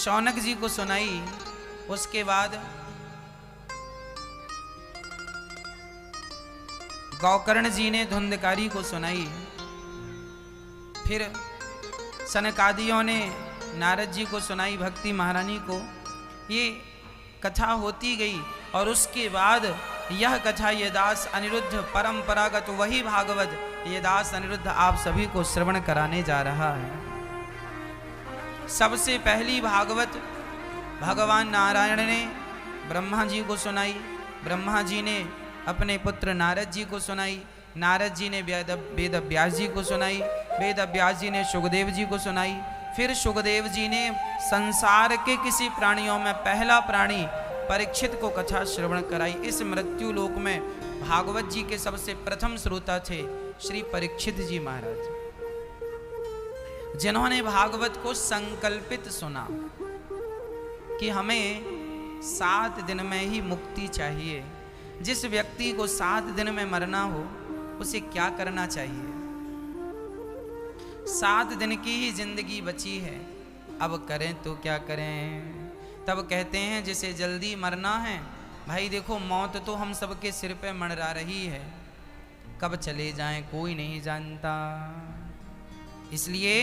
शौनक जी को सुनाई, उसके बाद गौकर्ण जी ने धुंधकारी को सुनाई, फिर सनकादियों ने नारद जी को सुनाई, भक्ति महारानी को। ये कथा होती गई और उसके बाद यह कथा ये दास अनिरुद्ध परंपरागत वही भागवत ये दास अनिरुद्ध आप सभी को श्रवण कराने जा रहा है। सबसे पहली भागवत भगवान नारायण ने ब्रह्मा जी को सुनाई, ब्रह्मा जी ने अपने पुत्र नारद जी को सुनाई, नारद जी ने वेद व्यास जी को सुनाई, वेद व्यास जी ने सुखदेव जी को सुनाई, फिर सुखदेव जी ने संसार के किसी प्राणियों में पहला प्राणी परीक्षित को कथा श्रवण कराई। इस मृत्यु लोक में भागवत जी के सबसे प्रथम श्रोता थे श्री परीक्षित जी महाराज, जिन्होंने भागवत को संकल्पित सुना कि हमें 7 दिन में ही मुक्ति चाहिए। जिस व्यक्ति को 7 दिन में मरना हो उसे क्या करना चाहिए? 7 दिन की ही जिंदगी बची है, अब करें तो क्या करें? तब कहते हैं जिसे जल्दी मरना है, भाई देखो मौत तो हम सबके सिर पे मंडरा रही है, कब चले जाएं कोई नहीं जानता। इसलिए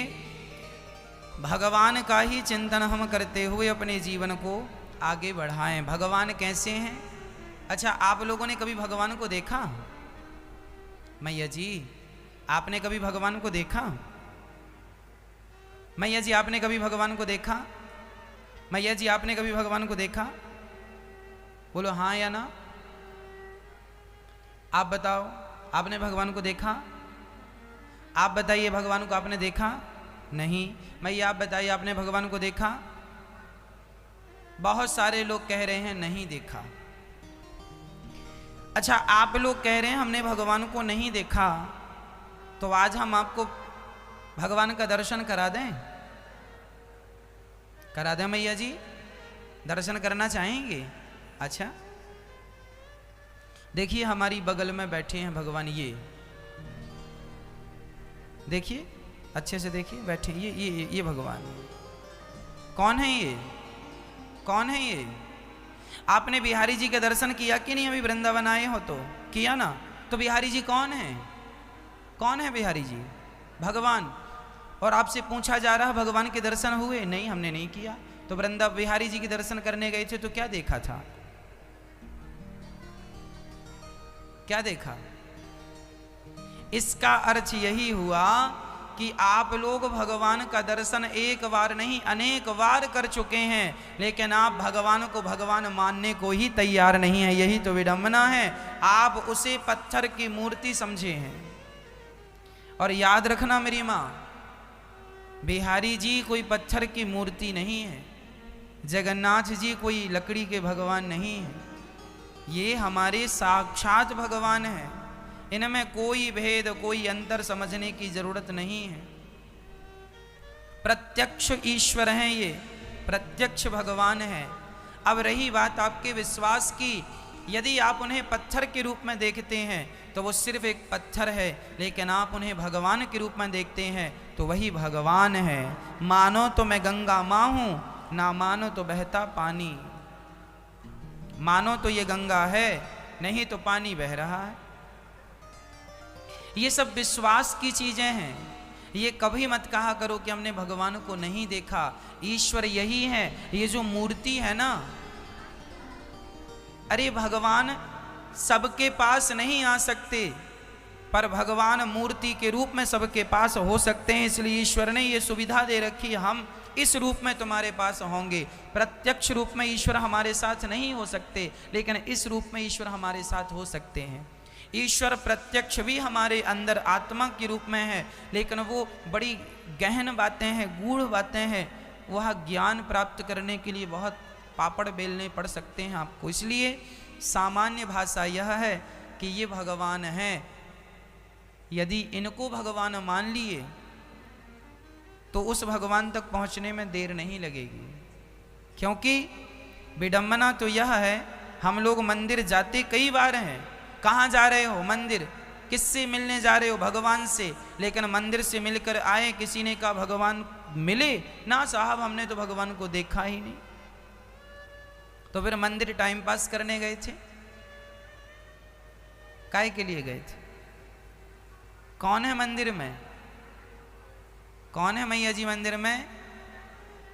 भगवान का ही चिंतन हम करते हुए अपने जीवन को आगे बढ़ाएं। भगवान कैसे हैं? अच्छा, आप लोगों ने कभी भगवान को देखा? मैया जी, आपने कभी भगवान को देखा? मैया जी, आपने कभी भगवान को देखा? मैया जी, आपने कभी भगवान को देखा? बोलो हाँ या ना। आप बताओ, आपने भगवान को देखा? आप बताइए, भगवान को आपने देखा? नहीं। मैया आप बताइए, आपने भगवान को देखा? बहुत सारे लोग कह रहे हैं नहीं देखा। अच्छा, आप लोग कह रहे हैं हमने भगवान को नहीं देखा, तो आज हम आपको भगवान का दर्शन करा दें? करा दें मैया जी? दर्शन करना चाहेंगे? अच्छा, देखिए हमारी बगल में बैठे हैं भगवान, ये देखिए, अच्छे से देखिए, बैठे ये भगवान। कौन है ये? कौन है ये? आपने बिहारी जी के दर्शन किया कि नहीं? अभी वृंदावन आए हो तो किया ना? तो बिहारी जी कौन है? कौन है बिहारी जी? भगवान। और आपसे पूछा जा रहा भगवान के दर्शन हुए? नहीं, हमने नहीं किया। तो बिहारी जी के दर्शन करने गए थे तो क्या देखा था? क्या देखा? इसका अर्थ यही हुआ कि आप लोग भगवान का दर्शन एक बार नहीं अनेक बार कर चुके हैं, लेकिन आप भगवान को भगवान मानने को ही तैयार नहीं है। यही तो विडंबना है। आप उसे पत्थर की मूर्ति समझे हैं। और याद रखना मेरी माँ, बिहारी जी कोई पत्थर की मूर्ति नहीं है, जगन्नाथ जी कोई लकड़ी के भगवान नहीं है, ये हमारे साक्षात भगवान है। इनमें कोई भेद कोई अंतर समझने की जरूरत नहीं है। प्रत्यक्ष ईश्वर हैं, ये प्रत्यक्ष भगवान है। अब रही बात आपके विश्वास की, यदि आप उन्हें पत्थर के रूप में देखते हैं तो वो सिर्फ एक पत्थर है, लेकिन आप उन्हें भगवान के रूप में देखते हैं तो वही भगवान है। मानो तो मैं गंगा माँ हूं, ना मानो तो बहता पानी। मानो तो ये गंगा है, नहीं तो पानी बह रहा है। ये सब विश्वास की चीजें हैं। ये कभी मत कहा करो कि हमने भगवान को नहीं देखा। ईश्वर यही है। ये जो मूर्ति है ना, अरे भगवान सबके पास नहीं आ सकते, पर भगवान मूर्ति के रूप में सबके पास हो सकते हैं। इसलिए ईश्वर ने ये सुविधा दे रखी, हम इस रूप में तुम्हारे पास होंगे। प्रत्यक्ष रूप में ईश्वर हमारे साथ नहीं हो सकते, लेकिन इस रूप में ईश्वर हमारे साथ हो सकते हैं। ईश्वर प्रत्यक्ष भी हमारे अंदर आत्मा के रूप में है, लेकिन वो बड़ी गहन बातें हैं, गूढ़ बातें हैं। वह ज्ञान प्राप्त करने के लिए बहुत पापड़ बेलने पड़ सकते हैं आपको। इसलिए सामान्य भाषा यह है कि ये भगवान हैं। यदि इनको भगवान मान लिए तो उस भगवान तक पहुंचने में देर नहीं लगेगी। क्योंकि विडंबना तो यह है, हम लोग मंदिर जाते कई बार हैं। कहाँ जा रहे हो? मंदिर। किससे मिलने जा रहे हो? भगवान से। लेकिन मंदिर से मिलकर आए, किसी ने कहा भगवान मिले ना साहब, हमने तो भगवान को देखा ही नहीं। तो फिर मंदिर टाइम पास करने गए थे, काहे के लिए गए थे? कौन है मंदिर में? कौन है मैया जी मंदिर में?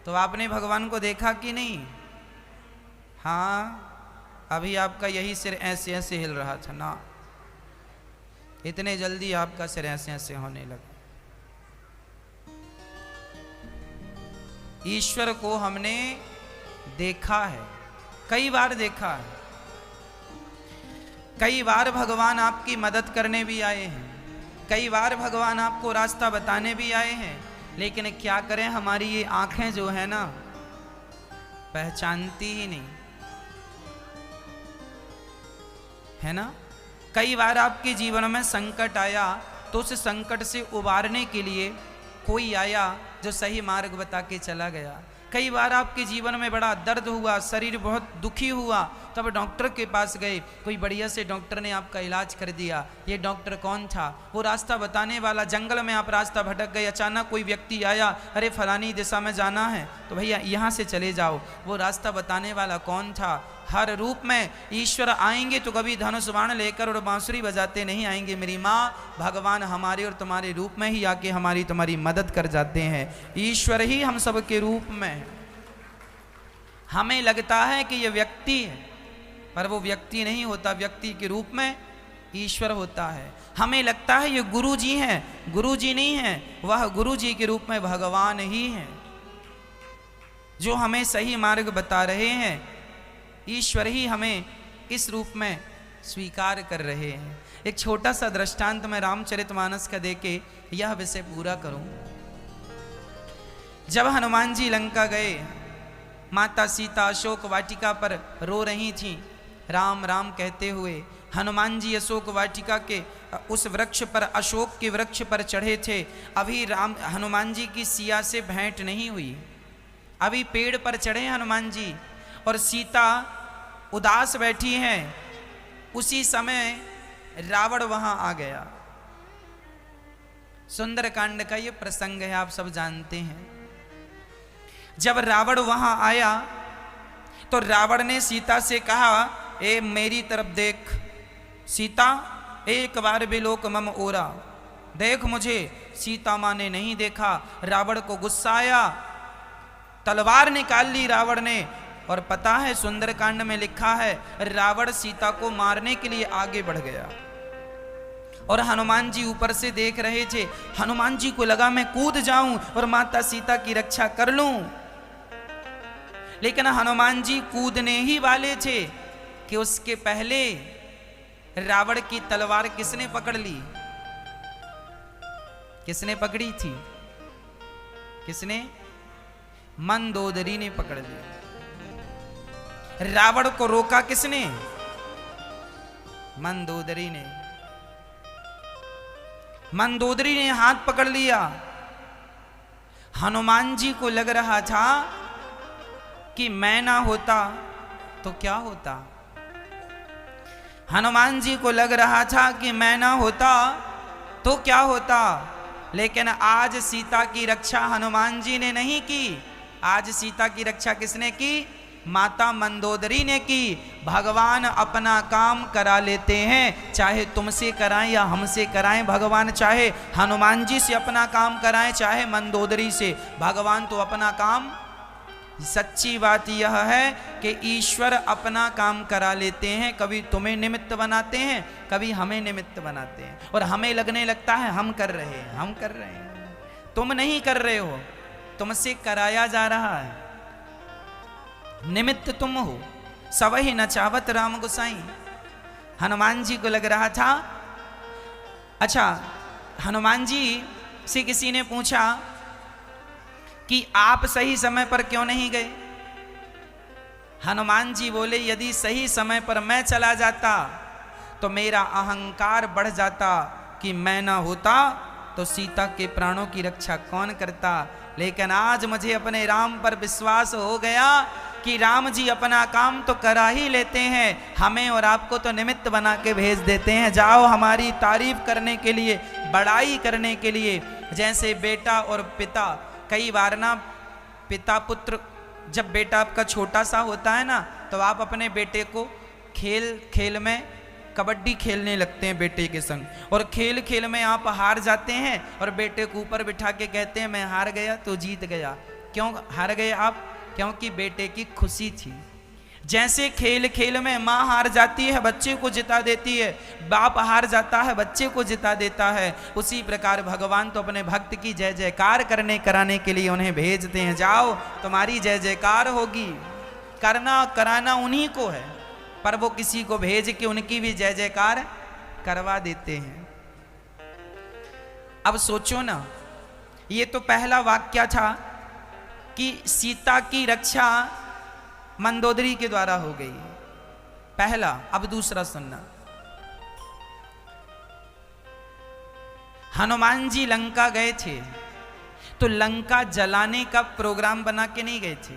तो आपने भगवान को देखा कि नहीं? हाँ, अभी आपका यही सिर ऐसे ऐसे हिल रहा था ना, इतने जल्दी आपका सिर ऐसे ऐसे होने लगा। ईश्वर को हमने देखा है, कई बार देखा है। कई बार भगवान आपकी मदद करने भी आए हैं, कई बार भगवान आपको रास्ता बताने भी आए हैं, लेकिन क्या करें, हमारी ये आंखें जो है ना पहचानती ही नहीं है ना। कई बार आपके जीवन में संकट आया तो उस संकट से उबारने के लिए कोई आया जो सही मार्ग बता के चला गया। कई बार आपके जीवन में बड़ा दर्द हुआ, शरीर बहुत दुखी हुआ, तब डॉक्टर के पास गए, कोई बढ़िया से डॉक्टर ने आपका इलाज कर दिया। ये डॉक्टर कौन था? वो रास्ता बताने वाला। जंगल में आप रास्ता भटक गए, अचानक कोई व्यक्ति आया, अरे फलानी दिशा में जाना है तो भैया यहाँ से चले जाओ। वो रास्ता बताने वाला कौन था? हर रूप में ईश्वर आएंगे तो कभी धनुष बाण लेकर और बांसुरी बजाते नहीं आएंगे मेरी माँ। भगवान हमारे और तुम्हारे रूप में ही आके हमारी तुम्हारी मदद कर जाते हैं। ईश्वर ही हम सब के रूप में है। हमें लगता है कि ये व्यक्ति है, पर वो व्यक्ति नहीं होता, व्यक्ति के रूप में ईश्वर होता है। हमें लगता है ये गुरु जी हैं, गुरु जी नहीं है, वह गुरु जी के रूप में भगवान ही है जो हमें सही मार्ग बता रहे हैं। ईश्वर ही हमें इस रूप में स्वीकार कर रहे हैं। एक छोटा सा दृष्टांत मैं रामचरितमानस का देके यह विषय पूरा करूं। जब हनुमान जी लंका गए, माता सीता अशोक वाटिका पर रो रही थीं, राम राम कहते हुए। हनुमान जी अशोक वाटिका के उस वृक्ष पर, अशोक के वृक्ष पर चढ़े थे। अभी हनुमान जी की सिया से भेंट नहीं हुई, अभी पेड़ पर चढ़े हनुमान जी और सीता उदास बैठी हैं। उसी समय रावण वहां आ गया। सुंदरकांड का ये प्रसंग है, आप सब जानते हैं। जब रावण वहां आया तो रावण ने सीता से कहा, ए मेरी तरफ देख सीता, एक बार बिलोक मम ओरा, देख मुझे। सीता माँ ने नहीं देखा। रावण को गुस्सा आया, तलवार निकाल ली रावण ने। और पता है सुंदरकांड में लिखा है, रावण सीता को मारने के लिए आगे बढ़ गया और हनुमान जी ऊपर से देख रहे थे। हनुमान जी को लगा मैं कूद जाऊं और माता सीता की रक्षा कर लूं, लेकिन हनुमान जी कूदने ही वाले थे कि उसके पहले रावण की तलवार किसने पकड़ ली? किसने पकड़ी थी? किसने? मंदोदरी ने पकड़ ली। रावण को रोका किसने? मंदोदरी ने। मंदोदरी ने हाथ पकड़ लिया। हनुमान जी को लग रहा था कि मैं ना होता तो क्या होता। हनुमान जी को लग रहा था कि मैं ना होता तो क्या होता। लेकिन आज सीता की रक्षा हनुमान जी ने नहीं की, आज सीता की रक्षा किसने की? माता मंदोदरी ने की। भगवान अपना काम करा लेते हैं, चाहे तुमसे कराएं या हमसे कराएं। भगवान चाहे हनुमान जी से अपना काम कराएं, चाहे मंदोदरी से, भगवान तो अपना काम। सच्ची बात यह है कि ईश्वर अपना काम करा लेते हैं। कभी तुम्हें निमित्त बनाते हैं, कभी हमें निमित्त बनाते हैं, और हमें लगने लगता है हम कर रहे हैं, हम कर रहे हैं। तुम नहीं कर रहे हो, तुमसे कराया जा रहा है। निमित्त तुम हो। सवही न चावत राम गोसाई। हनुमान जी को लग रहा था। अच्छा, हनुमान जी से किसी ने पूछा कि आप सही समय पर क्यों नहीं गए? हनुमान जी बोले, यदि सही समय पर मैं चला जाता तो मेरा अहंकार बढ़ जाता कि मैं ना होता तो सीता के प्राणों की रक्षा कौन करता। लेकिन आज मुझे अपने राम पर विश्वास हो गया कि राम जी अपना काम तो करा ही लेते हैं, हमें और आपको तो निमित्त बना के भेज देते हैं। जाओ हमारी तारीफ करने के लिए, बड़ाई करने के लिए। जैसे बेटा और पिता कई बार ना पिता पुत्र, जब बेटा आपका छोटा सा होता है ना, तो आप अपने बेटे को खेल खेल में कबड्डी खेलने लगते हैं बेटे के संग, और खेल खेल में आप हार जाते हैं और बेटे को ऊपर बिठा के कहते हैं मैं हार गया तो जीत गया। क्यों हार गए आप? क्योंकि बेटे की खुशी थी। जैसे खेल खेल में माँ हार जाती है बच्चे को जिता देती है, बाप हार जाता है बच्चे को जिता देता है, उसी प्रकार भगवान तो अपने भक्त की जय जयकार करने कराने के लिए उन्हें भेजते हैं, जाओ तुम्हारी जय जयकार होगी। करना कराना उन्हीं को है, पर वो किसी को भेज के उनकी भी जय जयकार करवा देते हैं। अब सोचो ना, ये तो पहला वाक्य था कि सीता की रक्षा मंदोदरी के द्वारा हो गई, पहला। अब दूसरा सुनना, हनुमान जी लंका गए थे तो लंका जलाने का प्रोग्राम बना के नहीं गए थे।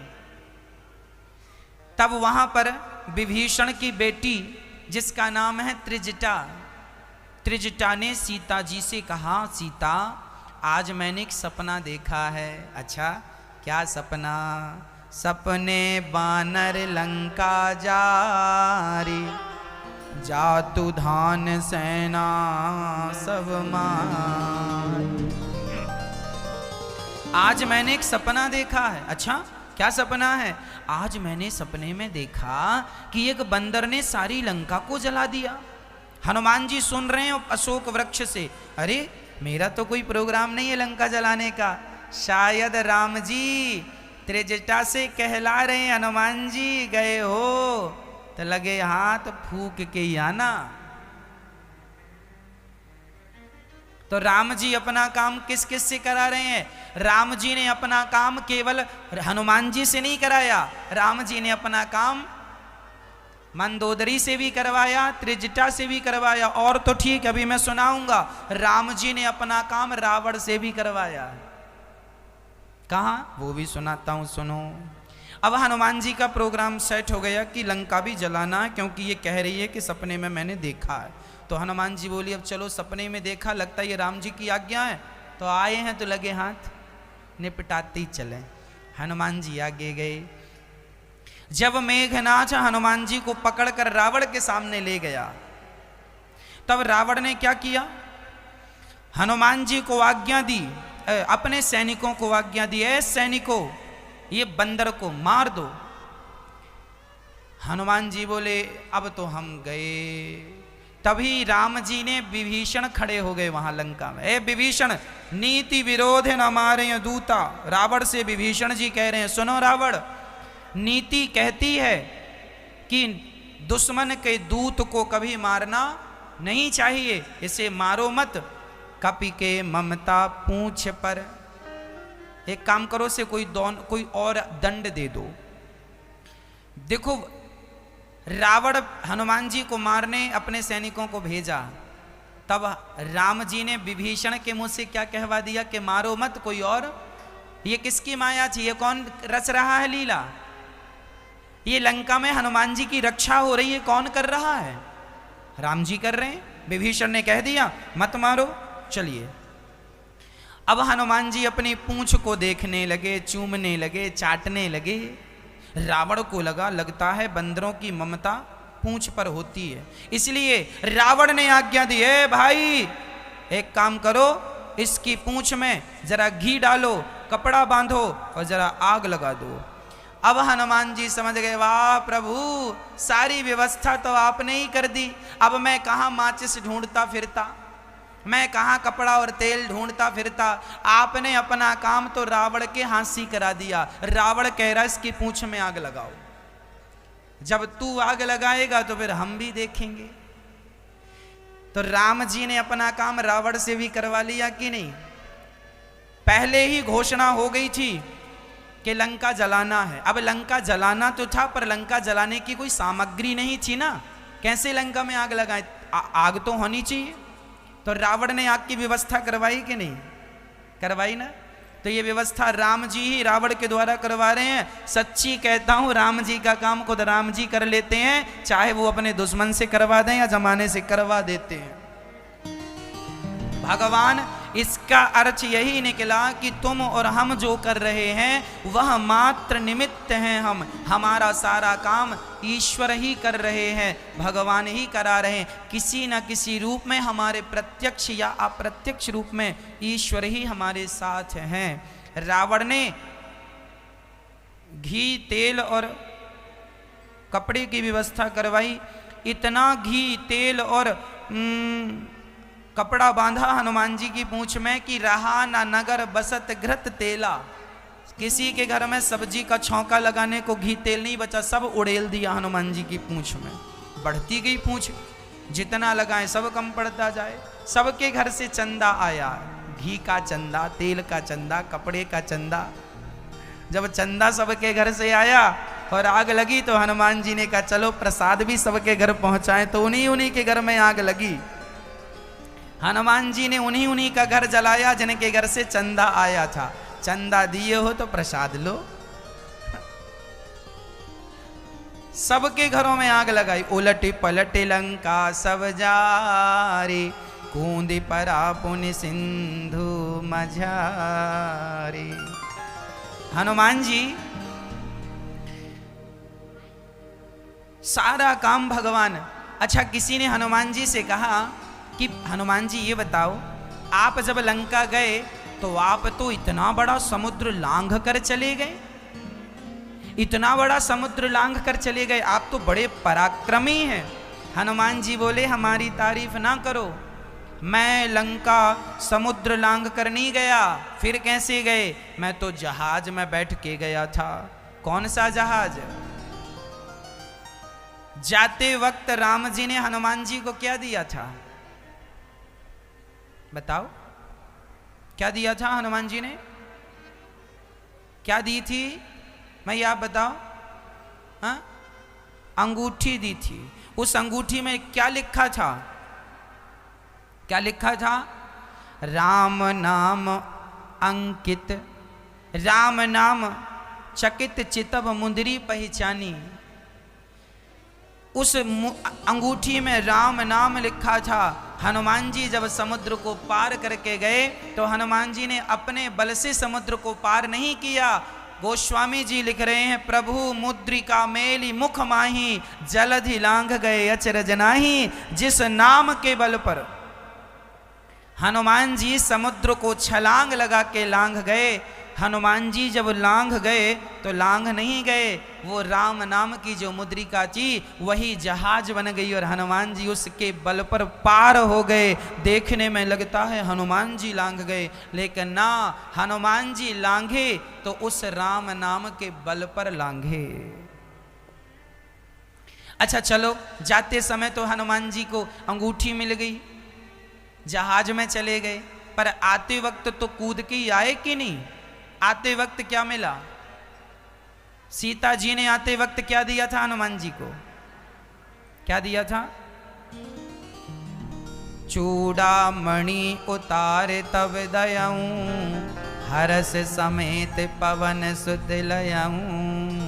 तब वहां पर विभीषण की बेटी जिसका नाम है त्रिजटा, त्रिजटा ने सीता जी से कहा, सीता आज मैंने एक सपना देखा है। अच्छा क्या सपना? सपने बानर लंका जारी, जातु धान सेना सब मार। आज मैंने एक सपना देखा है। अच्छा क्या सपना है? आज मैंने सपने में देखा कि एक बंदर ने सारी लंका को जला दिया। हनुमान जी सुन रहे हैं अशोक वृक्ष से, अरे मेरा तो कोई प्रोग्राम नहीं है लंका जलाने का, शायद राम जी त्रिजटा से कहला रहे हैं हनुमान जी गए हो तो लगे हाथ फूक के ही आना। तो राम जी अपना काम किस किस से करा रहे हैं? राम जी ने अपना काम केवल हनुमान जी से नहीं कराया, राम जी ने अपना काम मंदोदरी से भी करवाया, त्रिजटा से भी करवाया, और तो ठीक अभी मैं सुनाऊंगा, राम जी ने अपना काम रावण से भी करवाया। कहाँ? वो भी सुनाता हूं, सुनो। अब हनुमान जी का प्रोग्राम सेट हो गया कि लंका भी जलाना है, क्योंकि ये कह रही है कि सपने में मैंने देखा है। तो हनुमान जी बोली अब चलो सपने में देखा, लगता है ये राम जी की आज्ञा है, तो आए हैं तो लगे हाथ निपटाते ही चले। हनुमान जी आगे गए। जब मेघनाथ हनुमान जी को पकड़कर रावण के सामने ले गया, तब रावण ने क्या किया? हनुमान जी को आज्ञा दी, अपने सैनिकों को आज्ञा दी, ऐ सैनिकों ये बंदर को मार दो। हनुमान जी बोले अब तो हम गए। तभी राम जी ने विभीषण खड़े हो गए वहां लंका में। ए विभीषण, नीति विरोध न मारे दूता। रावण से विभीषण जी कह रहे हैं, सुनो रावण, नीति कहती है कि दुश्मन के दूत को कभी मारना नहीं चाहिए, इसे मारो मत। कपि के ममता पूंछ पर, एक काम करो से कोई और दंड दे दो। देखो रावण हनुमान जी को मारने अपने सैनिकों को भेजा, तब राम जी ने विभीषण के मुंह से क्या कहवा दिया कि मारो मत कोई और। ये किसकी माया थी? ये कौन रच रहा है लीला? ये लंका में हनुमान जी की रक्षा हो रही है, कौन कर रहा है? राम जी कर रहे हैं। विभीषण ने कह दिया मत मारो, चलिए। अब हनुमान जी अपनी पूंछ को देखने लगे, चूमने लगे, चाटने लगे। रावण को लगता है बंदरों की ममता पूंछ पर होती है, इसलिए रावण ने आज्ञा दी, है भाई एक काम करो, इसकी पूंछ में जरा घी डालो, कपड़ा बांधो और जरा आग लगा दो। अब हनुमान जी समझ गए, वाह प्रभु, सारी व्यवस्था तो आपने ही कर दी, अब मैं कहाँ माचिस ढूंढता फिरता, मैं कहाँ कपड़ा और तेल ढूंढता फिरता। आपने अपना काम तो रावण के हाथ से करा दिया। रावण कह रहा इसकी पूंछ में आग लगाओ, जब तू आग लगाएगा तो फिर हम भी देखेंगे। तो राम जी ने अपना काम रावण से भी करवा लिया कि नहीं? पहले ही घोषणा हो गई थी कि लंका जलाना है। अब लंका जलाना तो था, पर लंका जलाने की कोई सामग्री नहीं थी ना, कैसे लंका में आग लगाए? आग तो होनी चाहिए। तो रावण ने आग की व्यवस्था करवाई कि नहीं? करवाई ना। तो ये व्यवस्था राम जी ही रावण के द्वारा करवा रहे हैं। सच्ची कहता हूं, राम जी का काम खुद राम जी कर लेते हैं, चाहे वो अपने दुश्मन से करवा दें या जमाने से करवा देते हैं। भगवान इसका अर्थ यही निकला कि तुम और हम जो कर रहे हैं वह मात्र निमित्त हैं। हमारा सारा काम ईश्वर ही कर रहे हैं, भगवान ही करा रहे हैं। किसी न किसी रूप में, हमारे प्रत्यक्ष या अप्रत्यक्ष रूप में ईश्वर ही हमारे साथ हैं। रावण ने घी, तेल और कपड़े की व्यवस्था करवाई। इतना घी, तेल और कपड़ा बांधा हनुमान जी की पूंछ में कि रहा ना नगर बसत घृत तेला। किसी के घर में सब्जी का छौंका लगाने को घी तेल नहीं बचा, सब उड़ेल दिया हनुमान जी की पूंछ में। बढ़ती गई पूंछ, जितना लगाए सब कम पड़ता जाए। सबके घर से चंदा आया, घी का चंदा, तेल का चंदा, कपड़े का चंदा। जब चंदा सबके घर से आया और आग लगी तो हनुमान जी ने कहा चलो प्रसाद भी सबके घर पहुंचाएं। तो उन्हीं के घर में आग लगी। हनुमान जी ने उन्हीं का घर जलाया जिनके घर से चंदा आया था। चंदा दिए हो तो प्रसाद लो। सबके घरों में आग लगाई। उलट पलट लंका सब जारे, कूद परा पुन सिंधु मझारे। हनुमान जी सारा काम भगवान। अच्छा, किसी ने हनुमान जी से कहा कि हनुमान जी ये बताओ, आप जब लंका गए तो आप तो इतना बड़ा समुद्र लांघ कर चले गए, इतना बड़ा समुद्र लांघ कर चले गए, आप तो बड़े पराक्रमी हैं। हनुमान जी बोले हमारी तारीफ ना करो, मैं लंका समुद्र लांघ कर नहीं गया। फिर कैसे गए? मैं तो जहाज में बैठ के गया था। कौन सा जहाज? जाते वक्त राम जी ने हनुमान जी को क्या दिया था? बताओ, क्या दिया था हनुमान जी ने? क्या दी थी? मैं आप बताओ। हाँ, अंगूठी दी थी। उस अंगूठी में क्या लिखा था? क्या लिखा था? राम नाम अंकित, राम नाम चकित चितब मुंदरी पहचानी। उस अंगूठी में राम नाम लिखा था। हनुमान जी जब समुद्र को पार करके गए तो हनुमान जी ने अपने बल से समुद्र को पार नहीं किया। गोस्वामी जी लिख रहे हैं, प्रभु मुद्रिका मेली मुख माही, जलधि लांघ गए अचरज नाही। जिस नाम के बल पर हनुमान जी समुद्र को छलांग लगा के लांघ गए, हनुमान जी जब लांघ गए तो लांघ नहीं गए, वो राम नाम की जो मुद्रिका थी वही जहाज बन गई और हनुमान जी उसके बल पर पार हो गए। देखने में लगता है हनुमान जी लांघ गए, लेकिन ना, हनुमान जी लांघे तो उस राम नाम के बल पर लांघे। अच्छा चलो, जाते समय तो हनुमान जी को अंगूठी मिल गई, जहाज में चले गए, पर आते वक्त तो कूद के आए कि नहीं? आते वक्त क्या मिला? सीता जी ने आते वक्त क्या दिया था हनुमान जी को? क्या दिया था? चूड़ामणि उतारे तब दयाऊं, हरस समेत पवन सुत लयाऊं।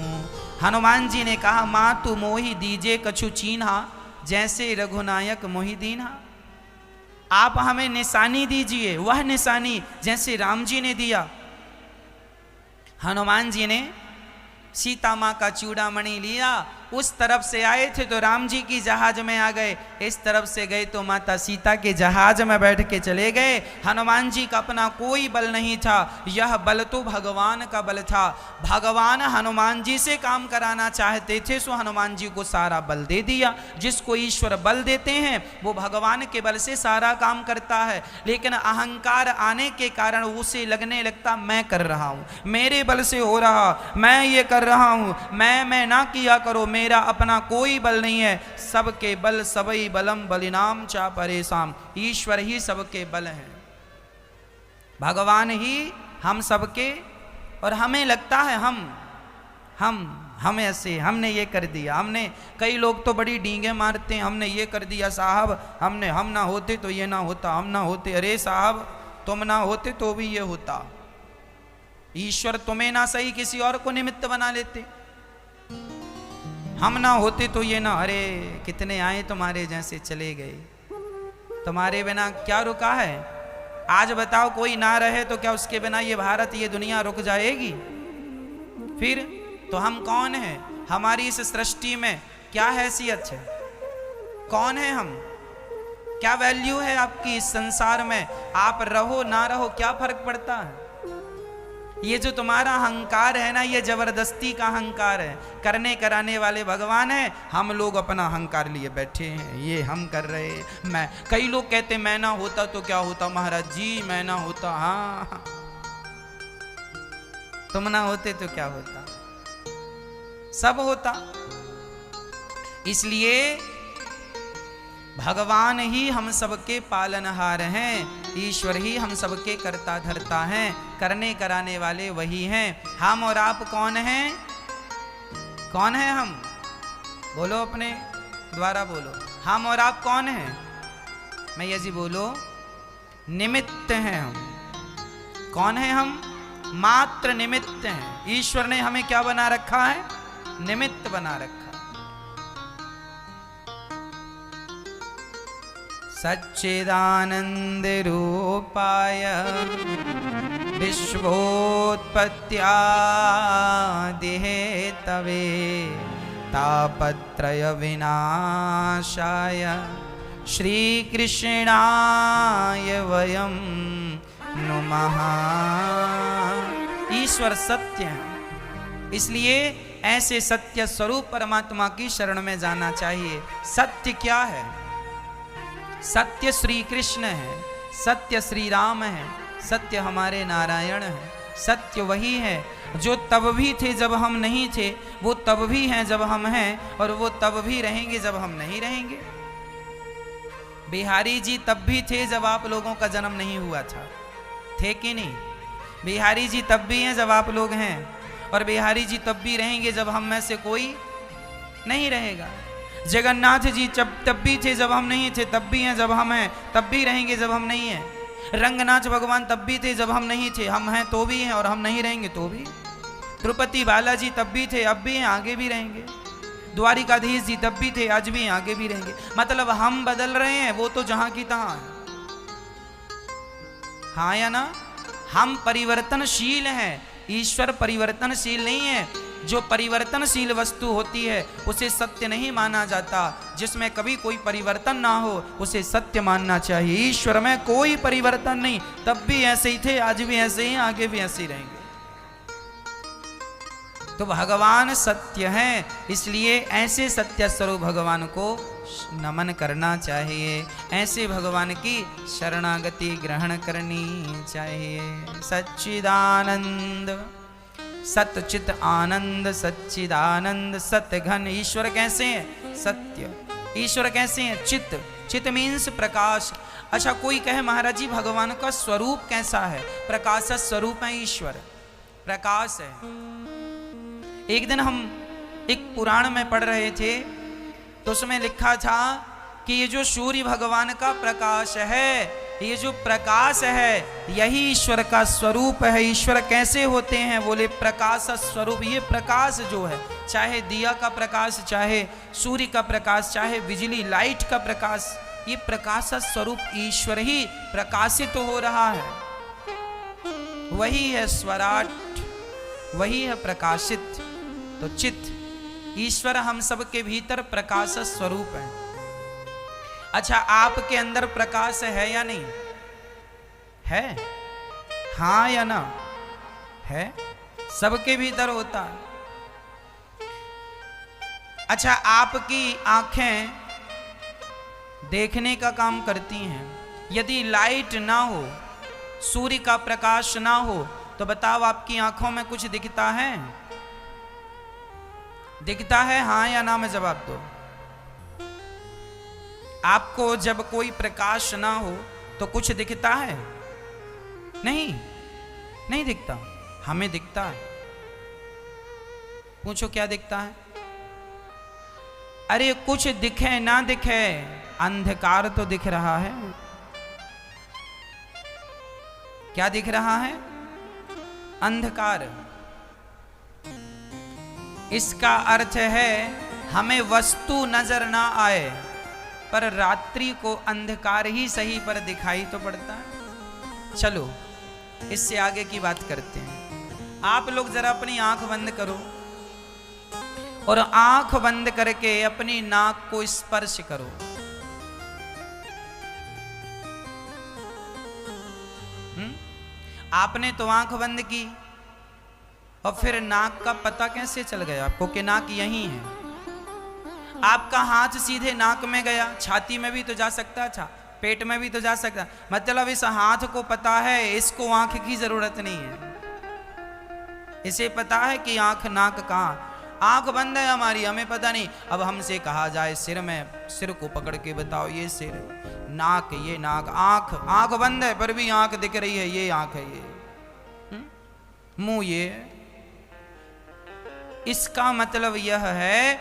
हनुमान जी ने कहा, मां तू मोहि दीजे कछु चीन्हा, जैसे रघुनायक मोहि दीन्हा। आप हमें निशानी दीजिए, वह निशानी जैसे राम जी ने दिया। हनुमान जी ने सीता माँ का चूड़ामणि लिया, उस तरफ से आए थे तो राम जी की जहाज में आ गए, इस तरफ से गए तो माता सीता के जहाज में बैठ के चले गए। हनुमान जी का अपना कोई बल नहीं था, यह बल तो भगवान का बल था। भगवान हनुमान जी से काम कराना चाहते थे, सो हनुमान जी को सारा बल दे दिया। जिसको ईश्वर बल देते हैं वो भगवान के बल से सारा काम करता है, लेकिन अहंकार आने के कारण उसे लगने लगता मैं कर रहा हूँ, मेरे बल से हो रहा, मैं ये कर रहा हूँ, मैं ना किया करो, मेरा अपना कोई बल नहीं है। सबके बल सबई बलम बलिनाम चा परेशान। ईश्वर ही सबके बल हैं, भगवान ही हम सबके। और हमें लगता है हम ऐसे, हमने ये कर दिया, हमने, कई लोग तो बड़ी डींगे मारते हैं, हमने ये कर दिया साहब, हम ना होते तो ये ना होता, हम ना होते, अरे साहब तुम ना होते तो भी ये होता। ईश्वर तुम्हें ना सही किसी और को निमित्त बना लेते। हम ना होते तो ये ना, अरे कितने आए तुम्हारे जैसे चले गए, तुम्हारे बिना क्या रुका है? आज बताओ कोई ना रहे तो क्या उसके बिना ये भारत, ये दुनिया रुक जाएगी? फिर तो हम कौन हैं? हमारी इस सृष्टि में क्या हैसियत है? कौन है हम? क्या वैल्यू है आपकी इस संसार में? आप रहो ना रहो क्या फर्क पड़ता है? ये जो तुम्हारा अहंकार है ना, ये जबरदस्ती का अहंकार है। करने कराने वाले भगवान है, हम लोग अपना अहंकार लिए बैठे हैं। ये हम कर रहे हैं। मैं, कई लोग कहते मैं ना होता तो क्या होता महाराज जी, मैं ना होता। हाँ, तुम ना होते तो क्या होता? सब होता। इसलिए भगवान ही हम सबके पालनहार हैं, ईश्वर ही हम सबके करता धरता हैं, करने कराने वाले वही हैं। हम और आप कौन हैं? कौन है हम? बोलो, अपने द्वारा बोलो। हम और आप कौन हैं? मैया जी बोलो। निमित्त हैं हम। कौन है हम? मात्र निमित्त हैं। ईश्वर ने हमें क्या बना रखा है? निमित्त बना रखा। सच्चिदानंद रूपाय विश्वोत्पत्त्यादि हेतवे तापत्रय विनाशाय श्री कृष्णाय वयं नुमः। ईश्वर सत्य है, इसलिए ऐसे सत्य स्वरूप परमात्मा की शरण में जाना चाहिए। सत्य क्या है? सत्य श्री कृष्ण है, सत्य श्री राम है, सत्य हमारे नारायण है। सत्य वही है जो तब भी थे जब हम नहीं थे, वो तब भी हैं जब हम हैं, और वो तब भी रहेंगे जब हम नहीं रहेंगे। बिहारी जी तब भी थे जब आप लोगों का जन्म नहीं हुआ था, थे कि नहीं? बिहारी जी तब भी हैं जब आप लोग हैं, और बिहारी जी तब भी रहेंगे जब हम में से कोई नहीं रहेगा। जगन्नाथ जी तब भी थे जब हम नहीं थे, तब भी हैं जब हम हैं, तब भी रहेंगे जब हम नहीं हैं। रंगनाथ भगवान तब भी थे जब हम नहीं थे, हम हैं तो भी हैं, और हम नहीं रहेंगे तो भी। तिरुपति बालाजी तब भी थे, अब भी हैं, आगे भी रहेंगे। द्वारिकाधीश जी तब भी थे, आज भी हैं, आगे भी रहेंगे। मतलब हम बदल रहे हैं, वो तो जहां की तहां है। हाँ या ना? हम परिवर्तनशील हैं, ईश्वर परिवर्तनशील नहीं है। जो परिवर्तनशील वस्तु होती है उसे सत्य नहीं माना जाता। जिसमें कभी कोई परिवर्तन ना हो उसे सत्य मानना चाहिए। ईश्वर में कोई परिवर्तन नहीं, तब भी ऐसे ही थे, आज भी ऐसे ही, आगे भी ऐसे ही रहेंगे। तो भगवान सत्य हैं, इसलिए ऐसे सत्य स्वरूप भगवान को नमन करना चाहिए, ऐसे भगवान की शरणागति ग्रहण करनी चाहिए। सच्चिदानंद सतचित आनंद सच्चिदानंद सतघन। ईश्वर कैसे हैं? सत्य। ईश्वर कैसे हैं? चित। चित मीन्स प्रकाश। अच्छा, कोई कहे महाराज जी भगवान का स्वरूप कैसा है? प्रकाश स्वरूप है ईश्वर, प्रकाश है। एक दिन हम एक पुराण में पढ़ रहे थे, तो उसमें लिखा था कि ये जो सूर्य भगवान का प्रकाश है, ये जो प्रकाश है, यही ईश्वर का स्वरूप है। ईश्वर कैसे होते हैं? बोले प्रकाश स्वरूप। ये प्रकाश जो है, चाहे दिया का प्रकाश, चाहे सूर्य का प्रकाश, चाहे बिजली लाइट का प्रकाश, ये प्रकाश स्वरूप ईश्वर ही प्रकाशित हो रहा है। वही है स्वराट, वही है प्रकाशित। तो चित ईश्वर हम सब के भीतर प्रकाश स्वरूप है। अच्छा, आपके अंदर प्रकाश है या नहीं है? हाँ या ना? है, सबके भीतर होता है। अच्छा, आपकी आंखें देखने का काम करती हैं। यदि लाइट ना हो, सूर्य का प्रकाश ना हो, तो बताओ आपकी आंखों में कुछ दिखता है? दिखता है? हाँ या ना में जवाब दो। आपको जब कोई प्रकाश ना हो तो कुछ दिखता है? नहीं, नहीं दिखता। हमें दिखता है। पूछो क्या दिखता है? अरे कुछ दिखे ना दिखे, अंधकार तो दिख रहा है। क्या दिख रहा है? अंधकार। इसका अर्थ है हमें वस्तु नजर ना आए, पर रात्रि को अंधकार ही सही पर दिखाई तो पड़ता है। चलो इससे आगे की बात करते हैं। आप लोग जरा अपनी आंख बंद करो और आंख बंद करके अपनी नाक को स्पर्श करो। आपने तो आंख बंद की और फिर नाक का पता कैसे चल गया आपको कि नाक यहीं है? आपका हाथ सीधे नाक में गया, छाती में भी तो जा सकता था, पेट में भी तो जा सकता, मतलब इस हाथ को पता है, इसको आंख की जरूरत नहीं है। इसे पता है कि आंख नाक कहाँ, आंख बंद है हमारी, हमें पता नहीं। अब हमसे कहा जाए सिर में, सिर को पकड़ के बताओ ये सिर, नाक ये नाक, आंख आंख बंद है पर भी आंख दिख रही है, ये आंख है, ये मुंह ये। इसका मतलब यह है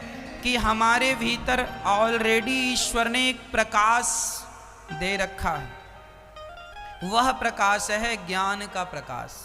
कि हमारे भीतर ऑलरेडी ईश्वर ने एक प्रकाश दे रखा है। वह प्रकाश है ज्ञान का प्रकाश।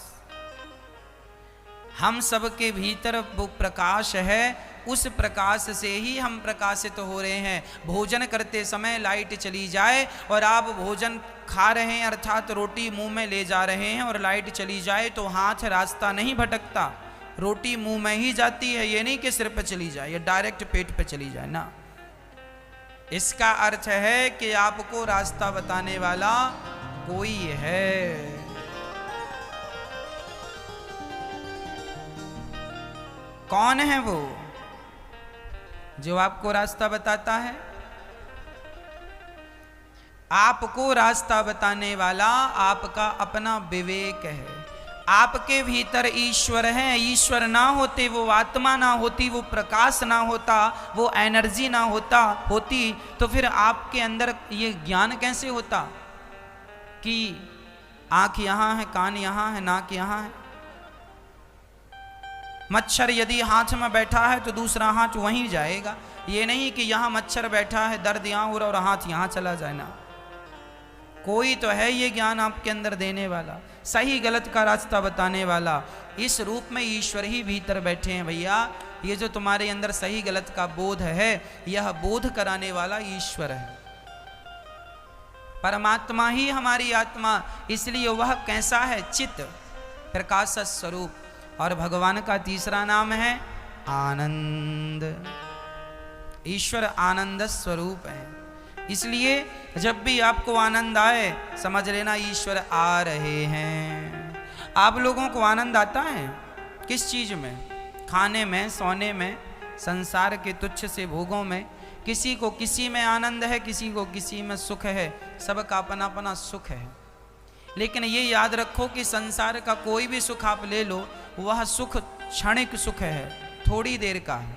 हम सबके भीतर वो प्रकाश है, उस प्रकाश से ही हम प्रकाशित हो रहे हैं। भोजन करते समय लाइट चली जाए और आप भोजन खा रहे हैं, अर्थात रोटी मुंह में ले जा रहे हैं और लाइट चली जाए तो हाथ रास्ता नहीं भटकता, रोटी मुंह में ही जाती है। ये नहीं कि सिर पे चली जाए या डायरेक्ट पेट पे चली जाए ना। इसका अर्थ है कि आपको रास्ता बताने वाला कोई है। कौन है वो जो आपको रास्ता बताता है? आपको रास्ता बताने वाला आपका अपना विवेक है। आपके भीतर ईश्वर है। ईश्वर ना होते, वो आत्मा ना होती, वो प्रकाश ना होता, वो एनर्जी ना होती तो फिर आपके अंदर ये ज्ञान कैसे होता कि आंख यहाँ है, कान यहाँ है, नाक यहाँ है। मच्छर यदि हाथ में बैठा है तो दूसरा हाथ वहीं जाएगा। ये नहीं कि यहाँ मच्छर बैठा है, दर्द यहाँ हो रहा और हाथ यहाँ चला जाए ना। कोई तो है ये ज्ञान आपके अंदर देने वाला, सही गलत का रास्ता बताने वाला। इस रूप में ईश्वर ही भीतर बैठे हैं भैया। ये जो तुम्हारे अंदर सही गलत का बोध है, यह बोध कराने वाला ईश्वर है। परमात्मा ही हमारी आत्मा, इसलिए वह कैसा है? चित्त, प्रकाश स्वरूप। और भगवान का तीसरा नाम है आनंद। ईश्वर आनंद स्वरूप है। इसलिए जब भी आपको आनंद आए समझ लेना ईश्वर आ रहे हैं। आप लोगों को आनंद आता है किस चीज में? खाने में, सोने में, संसार के तुच्छ से भोगों में। किसी को किसी में आनंद है, किसी को किसी में सुख है, सबका अपना अपना सुख है। लेकिन ये याद रखो कि संसार का कोई भी सुख आप ले लो, वह सुख क्षणिक सुख है, थोड़ी देर का है,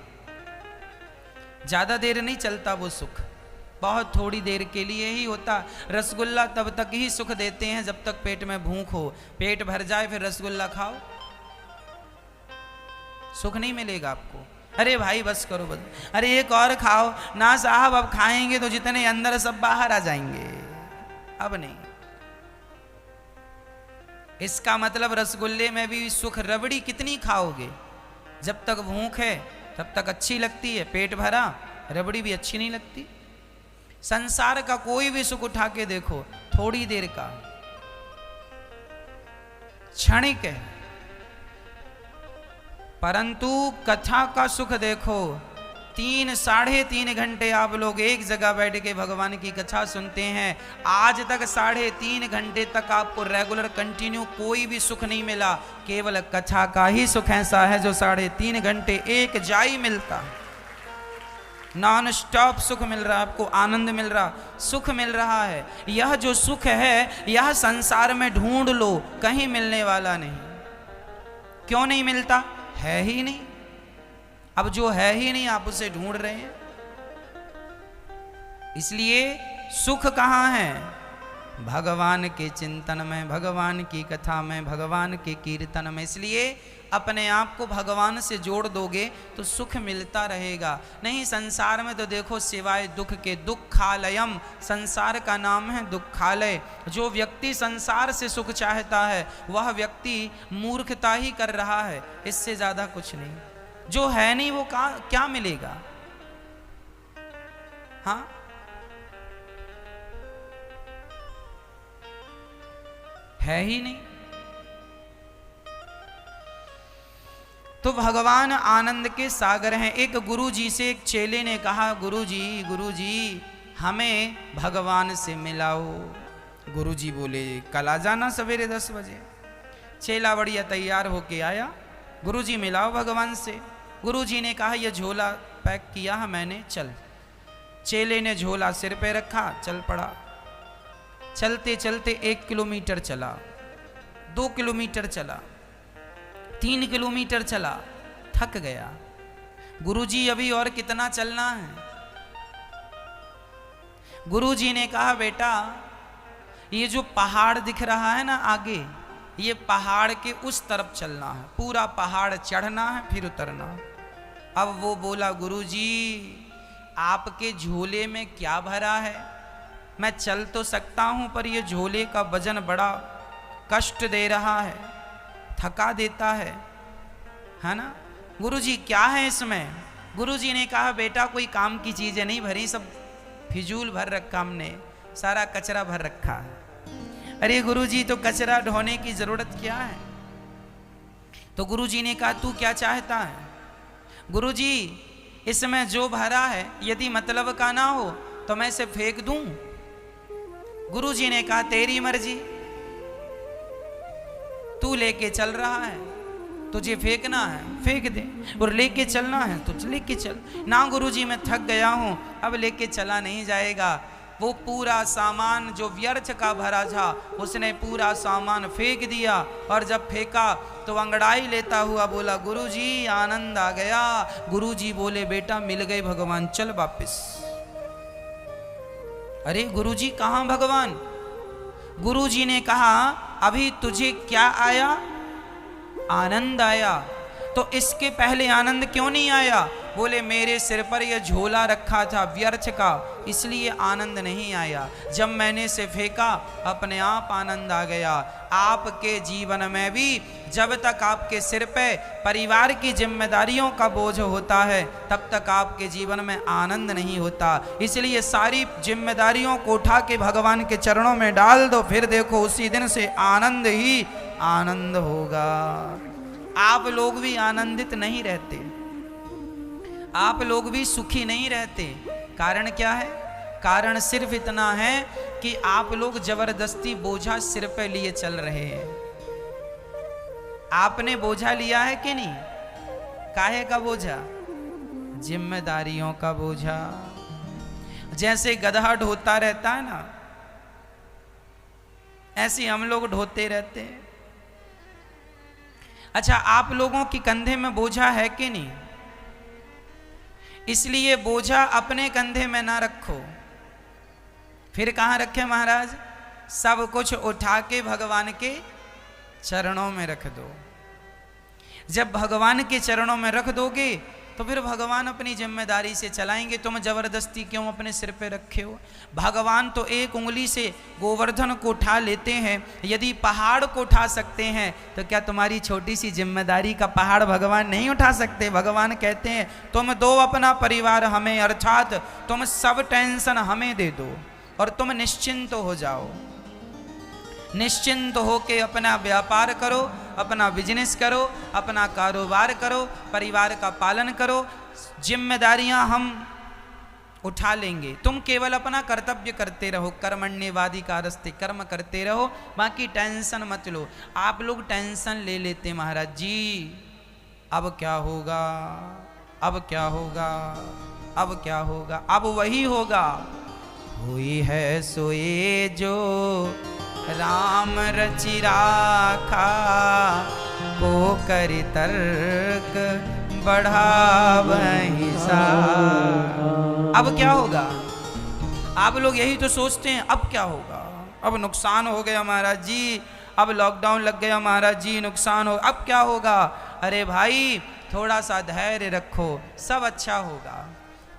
ज्यादा देर नहीं चलता वो सुख, बहुत थोड़ी देर के लिए ही होता। रसगुल्ला तब तक ही सुख देते हैं जब तक पेट में भूख हो। पेट भर जाए फिर रसगुल्ला खाओ, सुख नहीं मिलेगा आपको। अरे भाई बस करो बस, अरे एक और खाओ ना साहब, अब खाएंगे तो जितने अंदर सब बाहर आ जाएंगे, अब नहीं। इसका मतलब रसगुल्ले में भी सुख, रबड़ी कितनी खाओगे? जब तक भूख है तब तक अच्छी लगती है, पेट भरा रबड़ी भी अच्छी नहीं लगती। संसार का कोई भी सुख उठा के देखो, थोड़ी देर का, क्षणिक है। परंतु कथा का सुख देखो, 3-3.5 घंटे आप लोग एक जगह बैठ के भगवान की कथा सुनते हैं। आज तक 3.5 घंटे तक आपको रेगुलर कंटिन्यू कोई भी सुख नहीं मिला। केवल कथा का ही सुख ऐसा है जो 3.5 घंटे एक जाई मिलता, नॉन स्टॉप सुख मिल रहा है आपको, आनंद मिल रहा, सुख मिल रहा है। यह जो सुख है यह संसार में ढूंढ लो, कहीं मिलने वाला नहीं। क्यों नहीं मिलता? है ही नहीं। अब जो है ही नहीं आप उसे ढूंढ रहे हैं। इसलिए सुख कहाँ है? भगवान के चिंतन में, भगवान की कथा में, भगवान के कीर्तन में। इसलिए अपने आप को भगवान से जोड़ दोगे तो सुख मिलता रहेगा। नहीं संसार में तो देखो सिवाय दुख के, दुखालयम, संसार का नाम है दुखालय। जो व्यक्ति संसार से सुख चाहता है वह व्यक्ति मूर्खता ही कर रहा है, इससे ज्यादा कुछ नहीं। जो है नहीं वो क्या मिलेगा? हाँ, है ही नहीं। तो भगवान आनंद के सागर हैं। एक गुरुजी से एक चेले ने कहा, गुरुजी हमें भगवान से मिलाओ। गुरुजी बोले, कल आ जाना सवेरे 10 बजे। चेला बढ़िया तैयार होके आया, गुरुजी मिलाओ भगवान से। गुरुजी ने कहा, यह झोला पैक किया है मैंने, चल। चेले ने झोला सिर पे रखा, चल पड़ा। चलते चलते 1 किलोमीटर चला, 2 किलोमीटर चला, 3 किलोमीटर चला, थक गया। गुरुजी अभी और कितना चलना है? गुरुजी ने कहा, बेटा ये जो पहाड़ दिख रहा है ना आगे, ये पहाड़ के उस तरफ चलना है, पूरा पहाड़ चढ़ना है फिर उतरना। अब वो बोला, गुरुजी आपके झोले में क्या भरा है? मैं चल तो सकता हूं पर ये झोले का वजन बड़ा कष्ट दे रहा है, थका देता है ना। गुरुजी क्या है इसमें? गुरुजी ने कहा, बेटा कोई काम की चीजें नहीं भरी, सब फिजूल भर रखा हमने, सारा कचरा भर रखा है। अरे गुरुजी तो कचरा ढोने की जरूरत क्या है? तो गुरुजी ने कहा, तू क्या चाहता है? गुरुजी इसमें जो भरा है यदि मतलब का ना हो तो मैं इसे फेंक दूं। गुरुजी ने कहा, तेरी मर्जी, तू लेके चल रहा है, तुझे फेंकना है फेंक दे, और लेके चलना है तो लेके चल। ना गुरुजी मैं थक गया हूं, अब लेके चला नहीं जाएगा। वो पूरा सामान जो व्यर्थ का भरा था उसने पूरा सामान फेंक दिया, और जब फेंका तो अंगड़ाई लेता हुआ बोला, गुरुजी आनंद आ गया। गुरुजी बोले, बेटा मिल गए भगवान, चल वापिस। अरे गुरुजी कहां भगवान? गुरुजी ने कहा, अभी तुझे क्या आया? आनंद आया। तो इसके पहले आनंद क्यों नहीं आया? बोले, मेरे सिर पर यह झोला रखा था व्यर्थ का, इसलिए आनंद नहीं आया। जब मैंने इसे फेंका अपने आप आनंद आ गया। आपके जीवन में भी जब तक आपके सिर पे परिवार की जिम्मेदारियों का बोझ होता है तब तक आपके जीवन में आनंद नहीं होता। इसलिए सारी जिम्मेदारियों को उठा के भगवान के चरणों में डाल दो, फिर देखो उसी दिन से आनंद ही आनंद होगा। आप लोग भी आनंदित नहीं रहते, आप लोग भी सुखी नहीं रहते। कारण क्या है? कारण सिर्फ इतना है कि आप लोग जबरदस्ती बोझा सिर पे लिए चल रहे हैं। आपने बोझा लिया है कि नहीं? काहे का बोझा? जिम्मेदारियों का बोझा। जैसे गधा ढोता रहता है ना, ऐसे हम लोग ढोते रहते हैं। अच्छा, आप लोगों की कंधे में बोझा है कि नहीं? इसलिए बोझा अपने कंधे में ना रखो। फिर कहां रखे महाराज? सब कुछ उठा के भगवान के चरणों में रख दो। जब भगवान के चरणों में रख दोगे तो फिर भगवान अपनी जिम्मेदारी से चलाएंगे। तुम जबरदस्ती क्यों अपने सिर पे रखे हो? भगवान तो एक उंगली से गोवर्धन को उठा लेते हैं। यदि पहाड़ को उठा सकते हैं तो क्या तुम्हारी छोटी सी जिम्मेदारी का पहाड़ भगवान नहीं उठा सकते? भगवान कहते हैं, तुम दो अपना परिवार हमें, अर्थात तुम सब टेंशन हमें दे दो और तुम निश्चिंत हो जाओ। निश्चिंत होके अपना व्यापार करो, अपना बिजनेस करो, अपना कारोबार करो, परिवार का पालन करो। जिम्मेदारियां हम उठा लेंगे, तुम केवल अपना कर्तव्य करते रहो। कर्मण्येवादी कारस्ते, कर्म करते रहो, बाकी टेंशन मत लो। आप लोग टेंशन ले लेते महाराज जी, अब क्या होगा, अब क्या होगा, अब क्या होगा। अब वही होगा, हुई है सोए जो राम रचि राखा, को करि तर्क बढ़ावहि सा। अब क्या होगा? आप लोग यही तो सोचते हैं, अब क्या होगा, अब नुकसान हो गया महाराज जी, अब लॉकडाउन लग गया महाराज जी, नुकसान हो, अब क्या होगा। अरे भाई थोड़ा सा धैर्य रखो, सब अच्छा होगा।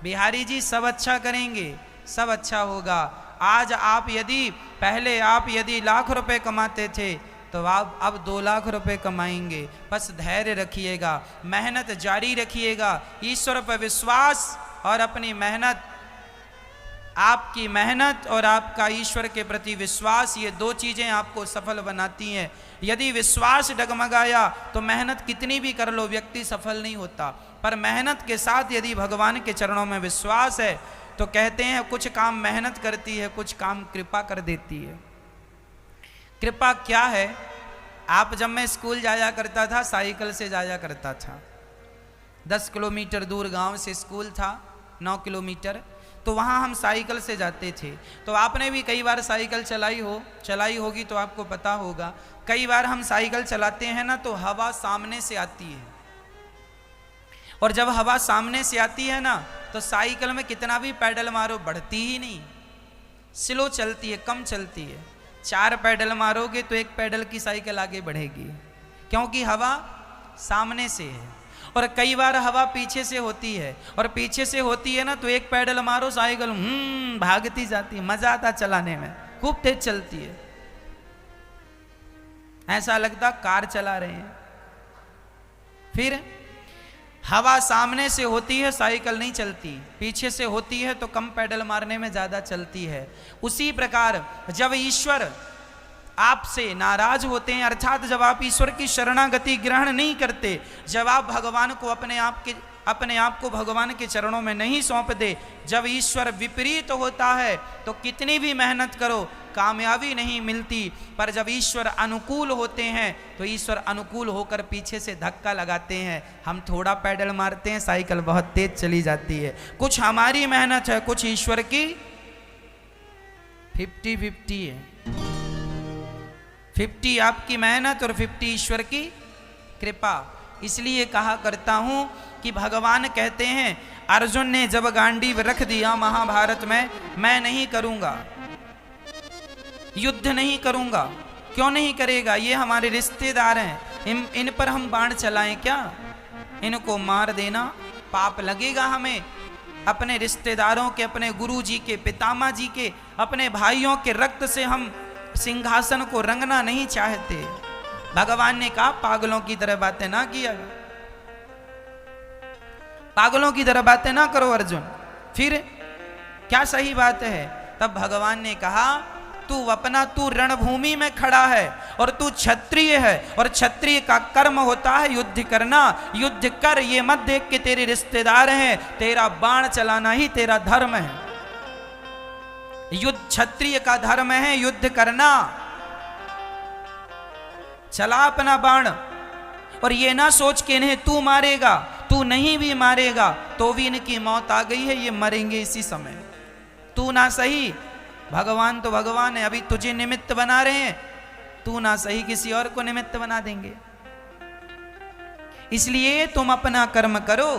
बिहारी जी सब अच्छा करेंगे, सब अच्छा होगा। आज आप यदि पहले आप यदि लाख रुपए कमाते थे तो आप अब 2 लाख रुपए कमाएंगे। बस धैर्य रखिएगा, मेहनत जारी रखिएगा, ईश्वर पर विश्वास और अपनी मेहनत आपकी मेहनत और आपका ईश्वर के प्रति विश्वास, ये दो चीजें आपको सफल बनाती हैं। यदि विश्वास डगमगाया तो मेहनत कितनी भी कर लो व्यक्ति सफल नहीं होता, पर मेहनत के साथ यदि भगवान के चरणों में विश्वास है तो कहते हैं कुछ काम मेहनत करती है, कुछ काम कृपा कर देती है। कृपा क्या है? आप जब मैं स्कूल जाया करता था साइकिल से जाया करता था, 10 किलोमीटर दूर गांव से स्कूल था, 9 किलोमीटर, तो वहाँ हम साइकिल से जाते थे। तो आपने भी कई बार साइकिल चलाई होगी तो आपको पता होगा, कई बार हम साइकिल चलाते हैं ना तो हवा सामने से आती है, और जब हवा सामने से आती है ना तो साइकिल में कितना भी पैडल मारो बढ़ती ही नहीं, स्लो चलती है, कम चलती है। 4 पैडल मारोगे तो 1 पैडल की साइकिल आगे बढ़ेगी, क्योंकि हवा सामने से है। और कई बार हवा पीछे से होती है, और पीछे से होती है ना तो 1 पैडल मारो साइकिल भागती जाती है, मजा आता चलाने में, खूब तेज चलती है, ऐसा लगता कार चला रहे हैं। फिर हवा सामने से होती है साइकिल नहीं चलती, पीछे से होती है तो कम पैडल मारने में ज्यादा चलती है। उसी प्रकार जब ईश्वर आपसे नाराज होते हैं, अर्थात जब आप ईश्वर की शरणागति ग्रहण नहीं करते, जब आप भगवान को अपने आप को भगवान के चरणों में नहीं सौंप दे, जब ईश्वर विपरीत होता है तो कितनी भी मेहनत करो कामयाबी नहीं मिलती। पर जब ईश्वर अनुकूल होते हैं तो ईश्वर अनुकूल होकर पीछे से धक्का लगाते हैं, हम थोड़ा पैडल मारते हैं साइकिल बहुत तेज चली जाती है। कुछ हमारी मेहनत है, कुछ ईश्वर की 50-50 है, 50 आपकी मेहनत और 50 ईश्वर की कृपा। इसलिए कहा करता हूं कि भगवान कहते हैं अर्जुन ने जब गांडीव रख दिया महाभारत में, मैं नहीं करूंगा, युद्ध नहीं करूंगा। क्यों नहीं करेगा? ये हमारे रिश्तेदार हैं, इन पर हम बाण चलाएं क्या? इनको मार देना पाप लगेगा हमें। अपने रिश्तेदारों के, अपने गुरु जी के, पितामह जी के, अपने भाइयों के रक्त से हम सिंहासन को रंगना नहीं चाहते। भगवान ने कहा पागलों की तरह बातें ना किया, पागलों की तरह बातें ना करो अर्जुन। फिर क्या सही बात है? तब भगवान ने कहा तू रणभूमि में खड़ा है और तू क्षत्रिय है, और क्षत्रिय का कर्म होता है युद्ध करना। युद्ध कर, ये मत देख के तेरे रिश्तेदार हैं, तेरा बाण चलाना ही तेरा धर्म है। युद्ध क्षत्रिय का धर्म है, युद्ध करना। चला अपना बाण, और ये ना सोच के इन्हें तू मारेगा, तू नहीं भी मारेगा तो भी इनकी मौत आ गई है, ये मरेंगे इसी समय। तू ना सही, भगवान तो भगवान है, अभी तुझे निमित्त बना रहे हैं, तू ना सही किसी और को निमित्त बना देंगे। इसलिए तुम अपना कर्म करो,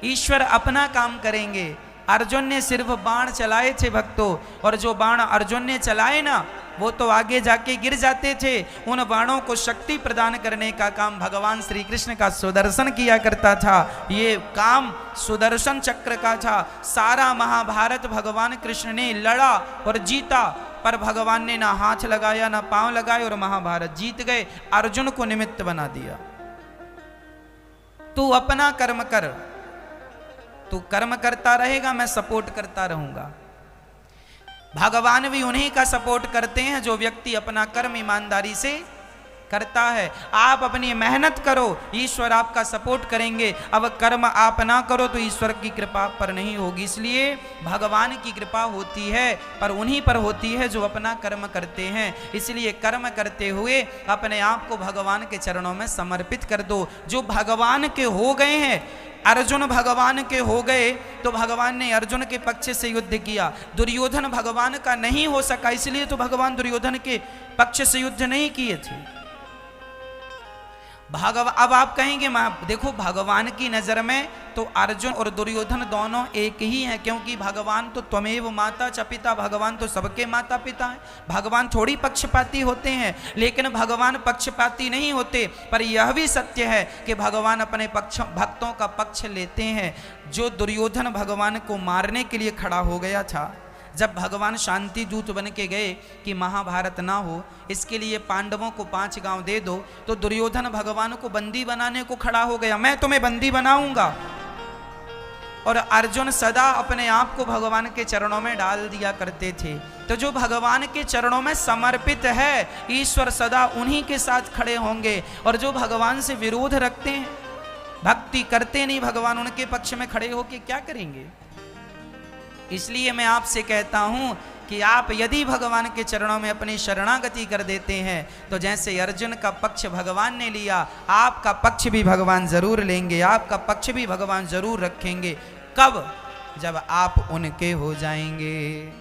ईश्वर अपना काम करेंगे। अर्जुन ने सिर्फ बाण चलाए थे भक्तों, और जो बाण अर्जुन ने चलाए ना वो तो आगे जाके गिर जाते थे। उन बाणों को शक्ति प्रदान करने का काम भगवान श्री कृष्ण का सुदर्शन किया करता था। ये काम सुदर्शन चक्र का था। सारा महाभारत भगवान कृष्ण ने लड़ा और जीता, पर भगवान ने ना हाथ लगाया ना पांव लगाए और महाभारत जीत गए, अर्जुन को निमित्त बना दिया। तू अपना कर्म कर, तू कर्म करता रहेगा, मैं सपोर्ट करता रहूंगा। भगवान भी उन्हीं का सपोर्ट करते हैं जो व्यक्ति अपना कर्म ईमानदारी से करता है। आप अपनी मेहनत करो, ईश्वर आपका सपोर्ट करेंगे। अब कर्म आप ना करो तो ईश्वर की कृपा पर नहीं होगी। इसलिए भगवान की कृपा होती है पर उन्हीं पर होती है जो अपना कर्म करते हैं। इसलिए कर्म करते हुए अपने आप को भगवान के चरणों में समर्पित कर दो। जो भगवान के हो गए हैं, अर्जुन भगवान के हो गए तो भगवान ने अर्जुन के पक्ष से युद्ध किया। दुर्योधन भगवान का नहीं हो सका, इसलिए तो भगवान दुर्योधन के पक्ष से युद्ध नहीं किए थे। अब आप कहेंगे देखो भगवान की नजर में तो अर्जुन और दुर्योधन दोनों एक ही हैं, क्योंकि भगवान तो त्वमेव माता च पिता, भगवान तो सबके माता पिता हैं। भगवान थोड़ी पक्षपाती होते हैं, लेकिन भगवान पक्षपाती नहीं होते। पर यह भी सत्य है कि भगवान अपने भक्तों का पक्ष लेते हैं। जो दुर्योधन भगवान को मारने के लिए खड़ा हो गया था, जब भगवान शांति दूत बन के गए कि महाभारत ना हो, इसके लिए पांडवों को 5 गांव दे दो, तो दुर्योधन भगवान को बंदी बनाने को खड़ा हो गया। मैं तुम्हें बंदी बनाऊंगा, और अर्जुन सदा अपने आप को भगवान के चरणों में डाल दिया करते थे। तो जो भगवान के चरणों में समर्पित है, ईश्वर सदा उन्हीं के साथ खड़े होंगे। और जो भगवान से विरोध रखते हैं, भक्ति करते नहीं, भगवान उनके पक्ष में खड़े होके क्या करेंगे? इसलिए मैं आपसे कहता हूं कि आप यदि भगवान के चरणों में अपनी शरणागति कर देते हैं, तो जैसे अर्जुन का पक्ष भगवान ने लिया, आपका पक्ष भी भगवान जरूर लेंगे, आपका पक्ष भी भगवान जरूर रखेंगे। कब? जब आप उनके हो जाएंगे।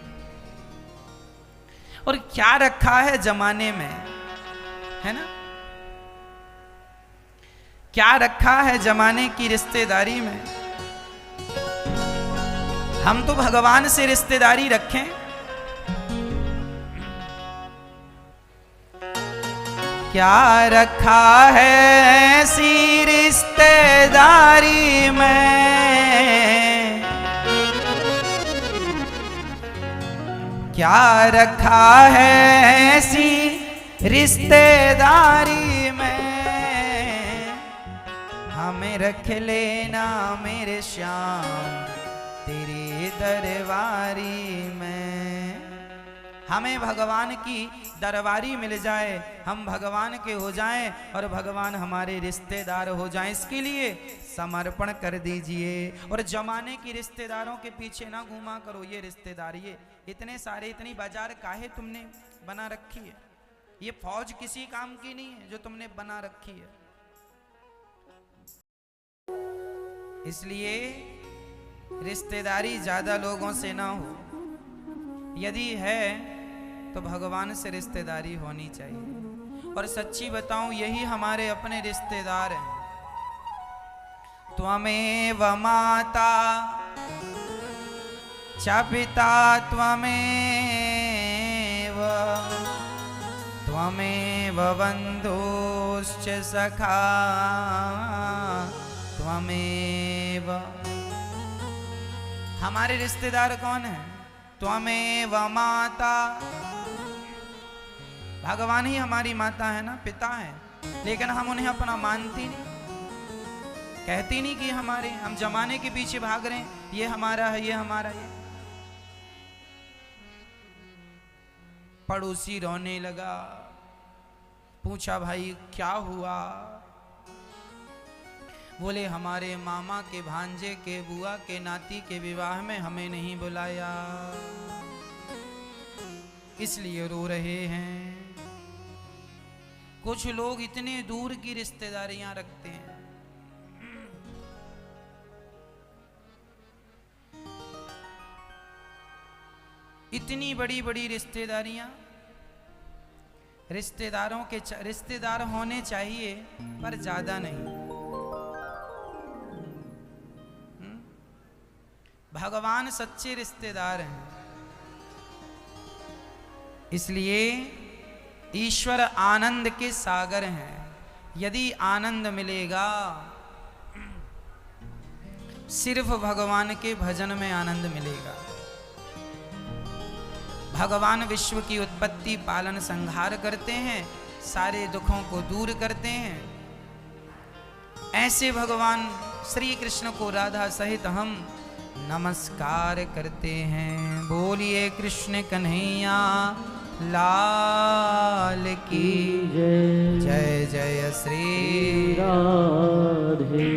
और क्या रखा है जमाने में, है ना, क्या रखा है जमाने की रिश्तेदारी में? हम तो भगवान से रिश्तेदारी रखें। क्या रखा है ऐसी रिश्तेदारी में, क्या रखा है ऐसी रिश्तेदारी में, हमें रख लेना मेरे श्याम तेरी दरबारी में। हमें भगवान की दरबारी मिल जाए, हम भगवान के हो जाएं और भगवान हमारे रिश्तेदार हो जाएं, इसके लिए समर्पण कर दीजिए। और जमाने की रिश्तेदारों के पीछे ना घूमा करो। ये रिश्तेदार, ये इतने सारे, इतनी बाजार काहे तुमने बना रखी है? ये फौज किसी काम की नहीं है जो तुमने बना रखी है। इसलिए रिश्तेदारी ज्यादा लोगों से ना हो, यदि है तो भगवान से रिश्तेदारी होनी चाहिए। और सच्ची बताऊं, यही हमारे अपने रिश्तेदार हैं। त्वमेव माता च पिता त्वमेव बन्धुश्च सखा त्वमेव। हमारे रिश्तेदार कौन है? त्वमेव माता, भगवान ही हमारी माता है ना, पिता है। लेकिन हम उन्हें अपना मानती नहीं, कहती नहीं कि हमारे, हम जमाने के पीछे भाग रहे हैं, ये हमारा है, ये हमारा है। पड़ोसी रोने लगा, पूछा भाई क्या हुआ? बोले हमारे मामा के भांजे के, बुआ के नाती के विवाह में हमें नहीं बुलाया, इसलिए रो रहे हैं। कुछ लोग इतने दूर की रिश्तेदारियां रखते हैं। इतनी बड़ी बड़ी रिश्तेदारियां, रिश्तेदारों के रिश्तेदार होने चाहिए पर ज्यादा नहीं। भगवान सच्चे रिश्तेदार हैं। इसलिए ईश्वर आनंद के सागर हैं। यदि आनंद मिलेगा, सिर्फ भगवान के भजन में आनंद मिलेगा। भगवान विश्व की उत्पत्ति, पालन, संहार करते हैं, सारे दुखों को दूर करते हैं। ऐसे भगवान श्री कृष्ण को राधा सहित हम नमस्कार करते हैं। बोलिए कृष्ण कन्हैया लाल की जय। जय जय श्री राधे।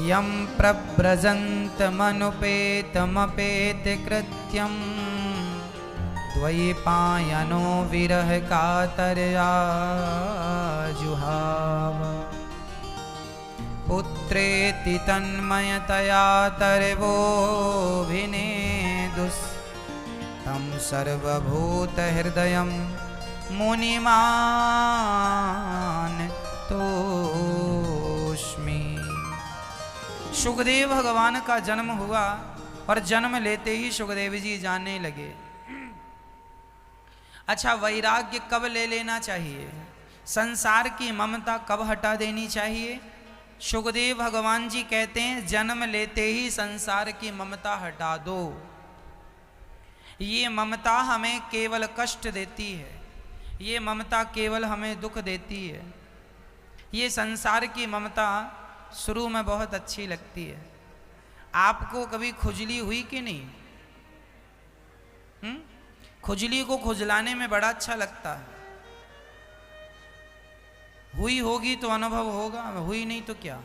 यम प्रव्रजन्त मनुपेतमपेत कृत्यं द्वैपायनो विरह कातर्या जुहाव। पुत्रेति तन्मयतया तर्वोऽभिनेदुस् तं सर्वभूतहृदयं मुनिमान् तोष्मि। सुखदेव भगवान का जन्म हुआ और जन्म लेते ही सुखदेव जी जानने लगे। अच्छा, वैराग्य कब ले लेना चाहिए? संसार की ममता कब हटा देनी चाहिए? सुखदेव भगवान जी कहते हैं जन्म लेते ही संसार की ममता हटा दो। ये ममता हमें केवल कष्ट देती है, ये ममता केवल हमें दुख देती है। ये संसार की ममता शुरू में बहुत अच्छी लगती है। आपको कभी खुजली हुई कि नहीं? खुजली को खुजलाने में बड़ा अच्छा लगता है। हुई होगी तो अनुभव होगा, हुई नहीं तो क्या।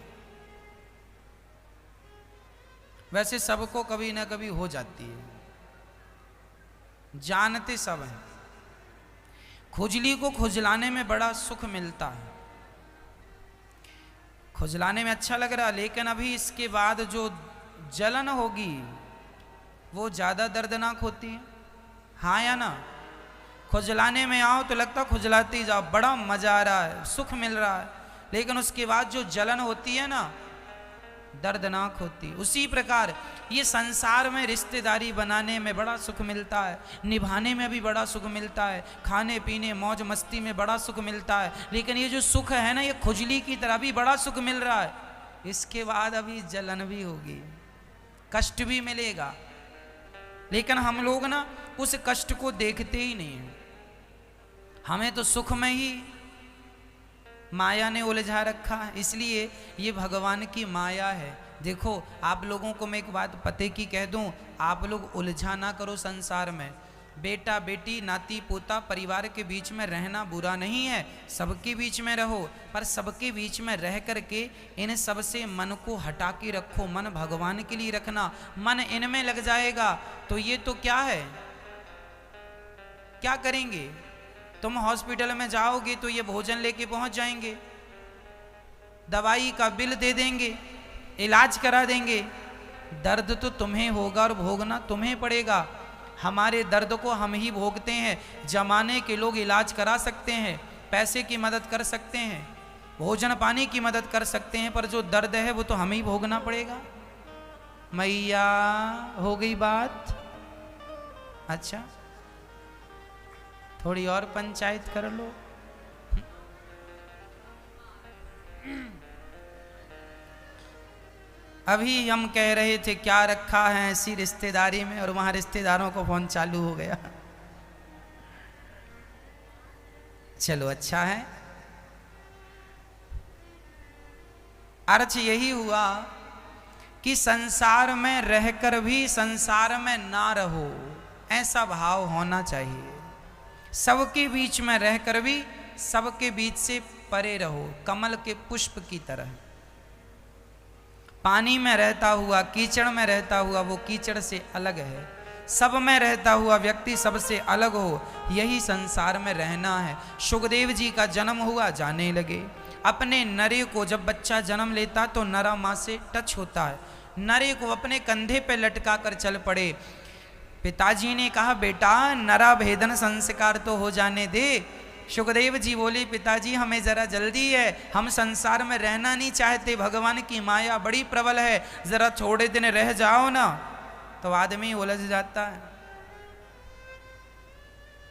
वैसे सबको कभी ना कभी हो जाती है, जानते सब हैं। खुजली को खुजलाने में बड़ा सुख मिलता है, खुजलाने में अच्छा लग रहा, लेकिन अभी इसके बाद जो जलन होगी वो ज़्यादा दर्दनाक होती है। हाँ या ना? खुजलाने में आओ तो लगता खुजलाते ही जाओ, बड़ा मजा आ रहा है, सुख मिल रहा है, लेकिन उसके बाद जो जलन होती है ना, दर्दनाक होती है। उसी प्रकार ये संसार में रिश्तेदारी बनाने में बड़ा सुख मिलता है, निभाने में भी बड़ा सुख मिलता है, खाने पीने मौज मस्ती में बड़ा सुख मिलता है, लेकिन ये जो सुख है ना, ये खुजली की तरह भी बड़ा सुख मिल रहा है। इसके बाद अभी जलन भी होगी, कष्ट भी मिलेगा, लेकिन हम लोग ना उस कष्ट को देखते ही नहीं हैं। हमें तो सुख में ही माया ने उलझा रखा है, इसलिए ये भगवान की माया है। देखो, आप लोगों को मैं एक बात पते की कह दूं, आप लोग उलझा ना करो संसार में। बेटा बेटी नाती पोता परिवार के बीच में रहना बुरा नहीं है, सबके बीच में रहो, पर सबके बीच में रह करके इन सब से मन को हटा के रखो। मन भगवान के लिए रखना, मन इनमें लग जाएगा तो ये तो क्या है, क्या करेंगे? तुम हॉस्पिटल में जाओगे तो ये भोजन लेके पहुंच जाएंगे, दवाई का बिल दे देंगे, इलाज करा देंगे। दर्द तो तुम्हें होगा और भोगना तुम्हें पड़ेगा। हमारे दर्द को हम ही भोगते हैं। जमाने के लोग इलाज करा सकते हैं, पैसे की मदद कर सकते हैं, भोजन पानी की मदद कर सकते हैं, पर जो दर्द है वो तो हमें ही भोगना पड़ेगा। मैया, हो गई बात? अच्छा, थोड़ी और पंचायत कर लो। अभी हम कह रहे थे क्या रखा है ऐसी रिश्तेदारी में, और वहां रिश्तेदारों को फोन चालू हो गया। चलो अच्छा है। अर्थ यही हुआ कि संसार में रहकर भी संसार में ना रहो, ऐसा भाव होना चाहिए। सबके बीच में रहकर भी सबके बीच से परे रहो, कमल के पुष्प की तरह। पानी में रहता हुआ, कीचड़ में रहता हुआ वो कीचड़ से अलग है, सब में रहता हुआ व्यक्ति सबसे अलग हो, यही संसार में रहना है। सुखदेव जी का जन्म हुआ, जाने लगे। अपने नरे को, जब बच्चा जन्म लेता तो नरा माँ से टच होता है, नरे को अपने कंधे पे लटका कर चल पड़े। पिताजी ने कहा, बेटा नरा भेदन संस्कार तो हो जाने दे। सुखदेव जी बोले, पिताजी हमें जरा जल्दी है, हम संसार में रहना नहीं चाहते, भगवान की माया बड़ी प्रबल है, जरा थोड़े दिन रह जाओ ना। तो आदमी उलझ जाता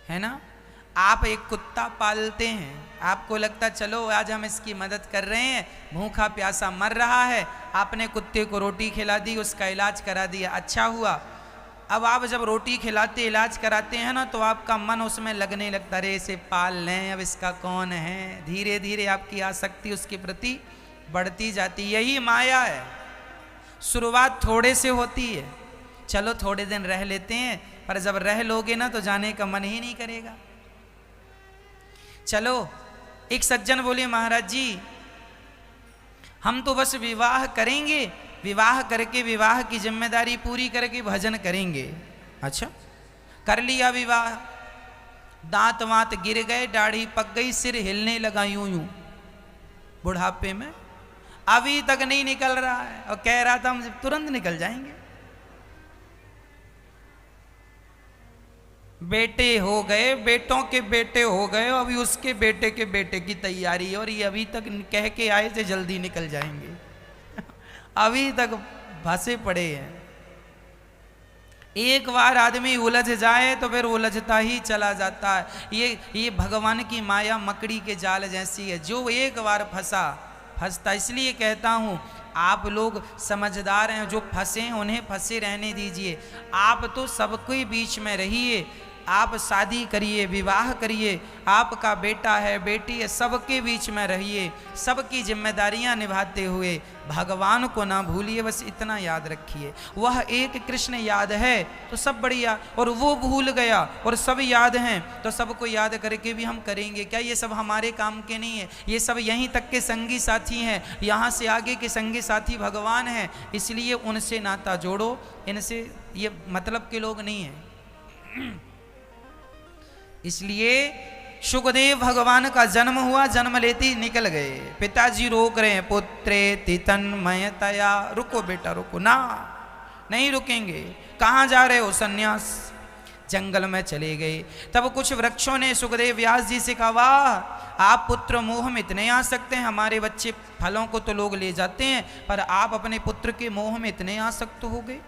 है ना। आप एक कुत्ता पालते हैं, आपको लगता चलो आज हम इसकी मदद कर रहे हैं, भूखा प्यासा मर रहा है, आपने कुत्ते को रोटी खिला दी, उसका इलाज करा दिया, अच्छा हुआ। अब आप जब रोटी खिलाते इलाज कराते हैं ना, तो आपका मन उसमें लगने लगता, अरे इसे पाल लें, अब इसका कौन है। धीरे धीरे आपकी आसक्ति उसके प्रति बढ़ती जाती। यही माया है। शुरुआत थोड़े से होती है, चलो थोड़े दिन रह लेते हैं, पर जब रह लोगे ना तो जाने का मन ही नहीं करेगा। चलो, एक सज्जन बोले, महाराज जी हम तो बस विवाह करेंगे, विवाह करके विवाह की जिम्मेदारी पूरी करके भजन करेंगे। अच्छा, कर लिया विवाह, दांत वांत गिर गए, दाढ़ी पक गई, सिर हिलने लगा यूं यूं बुढ़ापे में, अभी तक नहीं निकल रहा है, और कह रहा था हम तुरंत निकल जाएंगे। बेटे हो गए, बेटों के बेटे हो गए, अभी उसके बेटे के बेटे की तैयारी है, और ये अभी तक कह के आए थे जल्दी निकल जाएंगे, अभी तक फंसे पड़े हैं। एक बार आदमी उलझ जाए तो फिर उलझता ही चला जाता है। ये भगवान की माया मकड़ी के जाल जैसी है, जो एक बार फंसता। इसलिए कहता हूँ, आप लोग समझदार हैं, जो फंसे हैं उन्हें फंसे रहने दीजिए। आप तो सबके बीच में रहिए, आप शादी करिए, विवाह करिए, आपका बेटा है, बेटी है, सबके बीच में रहिए, सबकी जिम्मेदारियां निभाते हुए भगवान को ना भूलिए। बस इतना याद रखिए, वह एक कृष्ण याद है तो सब बढ़िया, और वो भूल गया और सब याद हैं तो सबको याद करके भी हम करेंगे क्या? ये सब हमारे काम के नहीं है, ये सब यहीं तक के संगी साथी हैं, यहाँ से आगे के संगी साथी भगवान हैं। इसलिए उनसे नाता जोड़ो, इनसे ये मतलब के लोग नहीं हैं। इसलिए सुखदेव भगवान का जन्म हुआ, जन्म लेते ही निकल गए। पिताजी रोक रहे हैं, पुत्रे तितन्मयतया, रुको बेटा रुको। ना, नहीं रुकेंगे। कहाँ जा रहे हो? सन्यास। जंगल में चले गए। तब कुछ वृक्षों ने सुखदेव व्यास जी से कहा, वाह, आप पुत्र मोह में इतने आ सकते हैं, हमारे बच्चे फलों को तो लोग ले जाते हैं, पर आप अपने पुत्र के मोह में इतने आसक्त हो गए,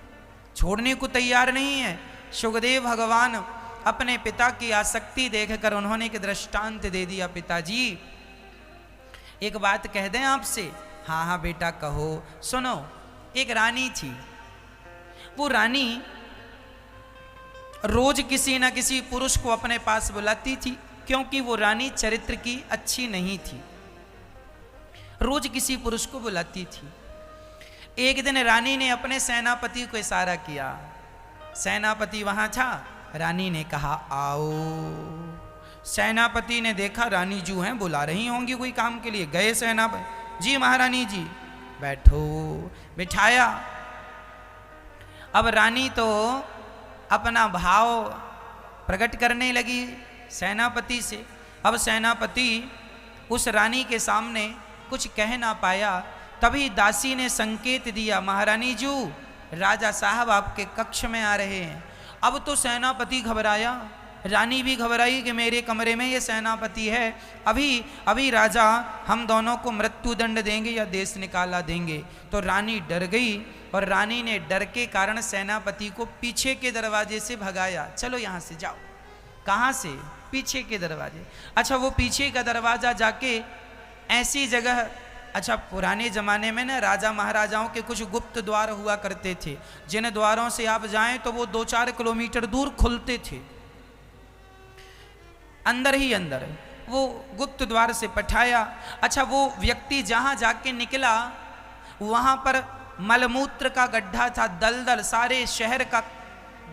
छोड़ने को तैयार नहीं है। सुखदेव भगवान अपने पिता की आसक्ति देखकर उन्होंने एक दृष्टांत दे दिया, पिताजी एक बात कह दें आपसे? हाँ हाँ बेटा कहो। सुनो, एक रानी थी, वो रानी रोज किसी न किसी पुरुष को अपने पास बुलाती थी, क्योंकि वो रानी चरित्र की अच्छी नहीं थी, रोज किसी पुरुष को बुलाती थी। एक दिन रानी ने अपने सेनापति को इशारा किया, सेनापति वहां था, रानी ने कहा आओ। सेनापति ने देखा रानी जो हैं बुला रही होंगी कोई काम के लिए, गए सेनापति, जी महारानी जी बैठो, बिठाया। अब रानी तो अपना भाव प्रकट करने लगी सेनापति से। अब सेनापति उस रानी के सामने कुछ कह ना पाया, तभी दासी ने संकेत दिया, महारानी जी राजा साहब आपके कक्ष में आ रहे हैं। अब तो सेनापति घबराया, रानी भी घबराई कि मेरे कमरे में ये सेनापति है, अभी अभी राजा हम दोनों को मृत्यु दंड देंगे या देश निकाला देंगे। तो रानी डर गई और रानी ने डर के कारण सेनापति को पीछे के दरवाजे से भगाया, चलो यहाँ से जाओ। कहाँ से? पीछे के दरवाजे। अच्छा, वो पीछे का दरवाजा जाके ऐसी जगह, अच्छा पुराने ज़माने में ना राजा महाराजाओं के कुछ गुप्त द्वार हुआ करते थे, जिन द्वारों से आप जाएं तो वो 2-4 किलोमीटर दूर खुलते थे, अंदर ही अंदर। वो गुप्त द्वार से पठाया। अच्छा, वो व्यक्ति जहाँ जाके निकला वहाँ पर मलमूत्र का गड्ढा था, दलदल, सारे शहर का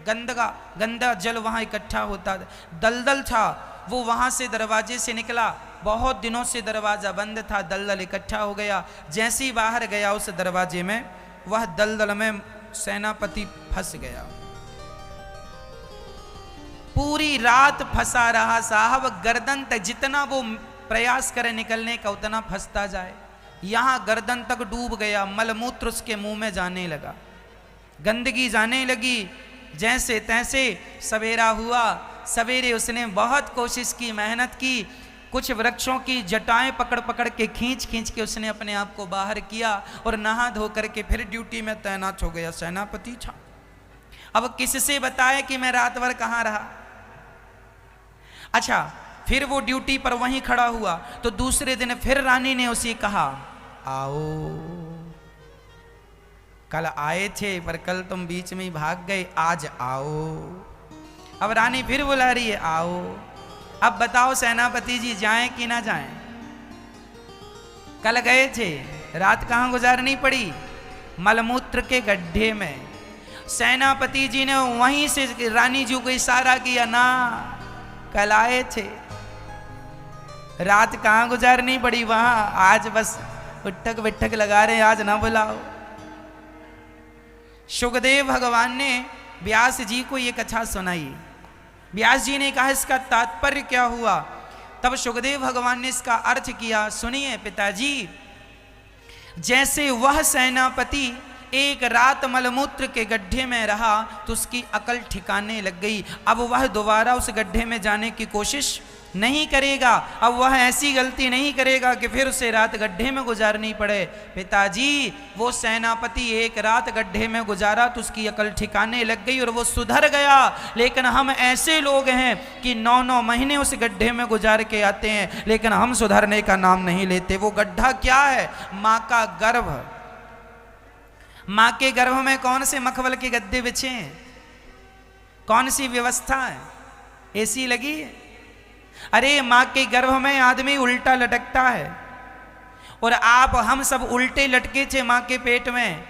गंदा जल वहाँ इकट्ठा होता, दलदल था। वो वहाँ से दरवाजे से निकला, बहुत दिनों से दरवाज़ा बंद था, दलदल इकट्ठा हो गया। जैसे ही बाहर गया उस दरवाजे में, वह दलदल में सेनापति फंस गया। पूरी रात फंसा रहा साहब, गर्दन तक, जितना वो प्रयास करे निकलने का उतना फंसता जाए। यहाँ गर्दन तक डूब गया, मलमूत्र उसके मुंह में जाने लगा, गंदगी जाने लगी। जैसे तैसे सवेरा हुआ, सवेरे उसने बहुत कोशिश की, मेहनत की, कुछ वृक्षों की जटाएं पकड़ पकड़ के खींच खींच के उसने अपने आप को बाहर किया और नहा धो करके फिर ड्यूटी में तैनात हो गया। सेनापति था, अब किससे बताए कि मैं रात भर कहाँ रहा। अच्छा, फिर वो ड्यूटी पर वहीं खड़ा हुआ तो दूसरे दिन फिर रानी ने उसे कहा, आओ, कल आए थे पर कल तुम बीच में ही भाग गए, आज आओ। अब रानी फिर बुला रही है, आओ। अब बताओ सेनापति जी जाएं कि ना जाएं? कल गए थे, रात कहाँ गुजारनी पड़ी? मलमूत्र के गड्ढे में। सेनापति जी ने वहीं से रानी जी को इशारा किया, ना, कल आए थे, रात कहाँ गुजारनी पड़ी वहां, आज बस उठक बिठक लगा रहे, आज ना बुलाओ। सुखदेव भगवान ने व्यास जी को ये कथा सुनाई। व्यास जी ने कहा इसका तात्पर्य क्या हुआ? तब सुखदेव भगवान ने इसका अर्थ किया, सुनिए पिताजी, जैसे वह सेनापति एक रात मलमूत्र के गड्ढे में रहा तो उसकी अकल ठिकाने लग गई। अब वह दोबारा उस गड्ढे में जाने की कोशिश नहीं करेगा, अब वह ऐसी गलती नहीं करेगा कि फिर उसे रात गड्ढे में गुजारनी पड़े। पिताजी, वो सेनापति एक रात गड्ढे में गुजारा तो उसकी अकल ठिकाने लग गई और वो सुधर गया, लेकिन हम ऐसे लोग हैं कि 9-9 महीने उस गड्ढे में गुजार के आते हैं, लेकिन हम सुधरने का नाम नहीं लेते। वो गड्ढा क्या है? माँ का गर्भ। माँ के गर्भ में कौन से मखमल के गद्दे बिछे हैं? कौन सी व्यवस्था है? एसी लगी है? अरे माँ के गर्भ में आदमी उल्टा लटकता है, और आप हम सब उल्टे लटके थे माँ के पेट में।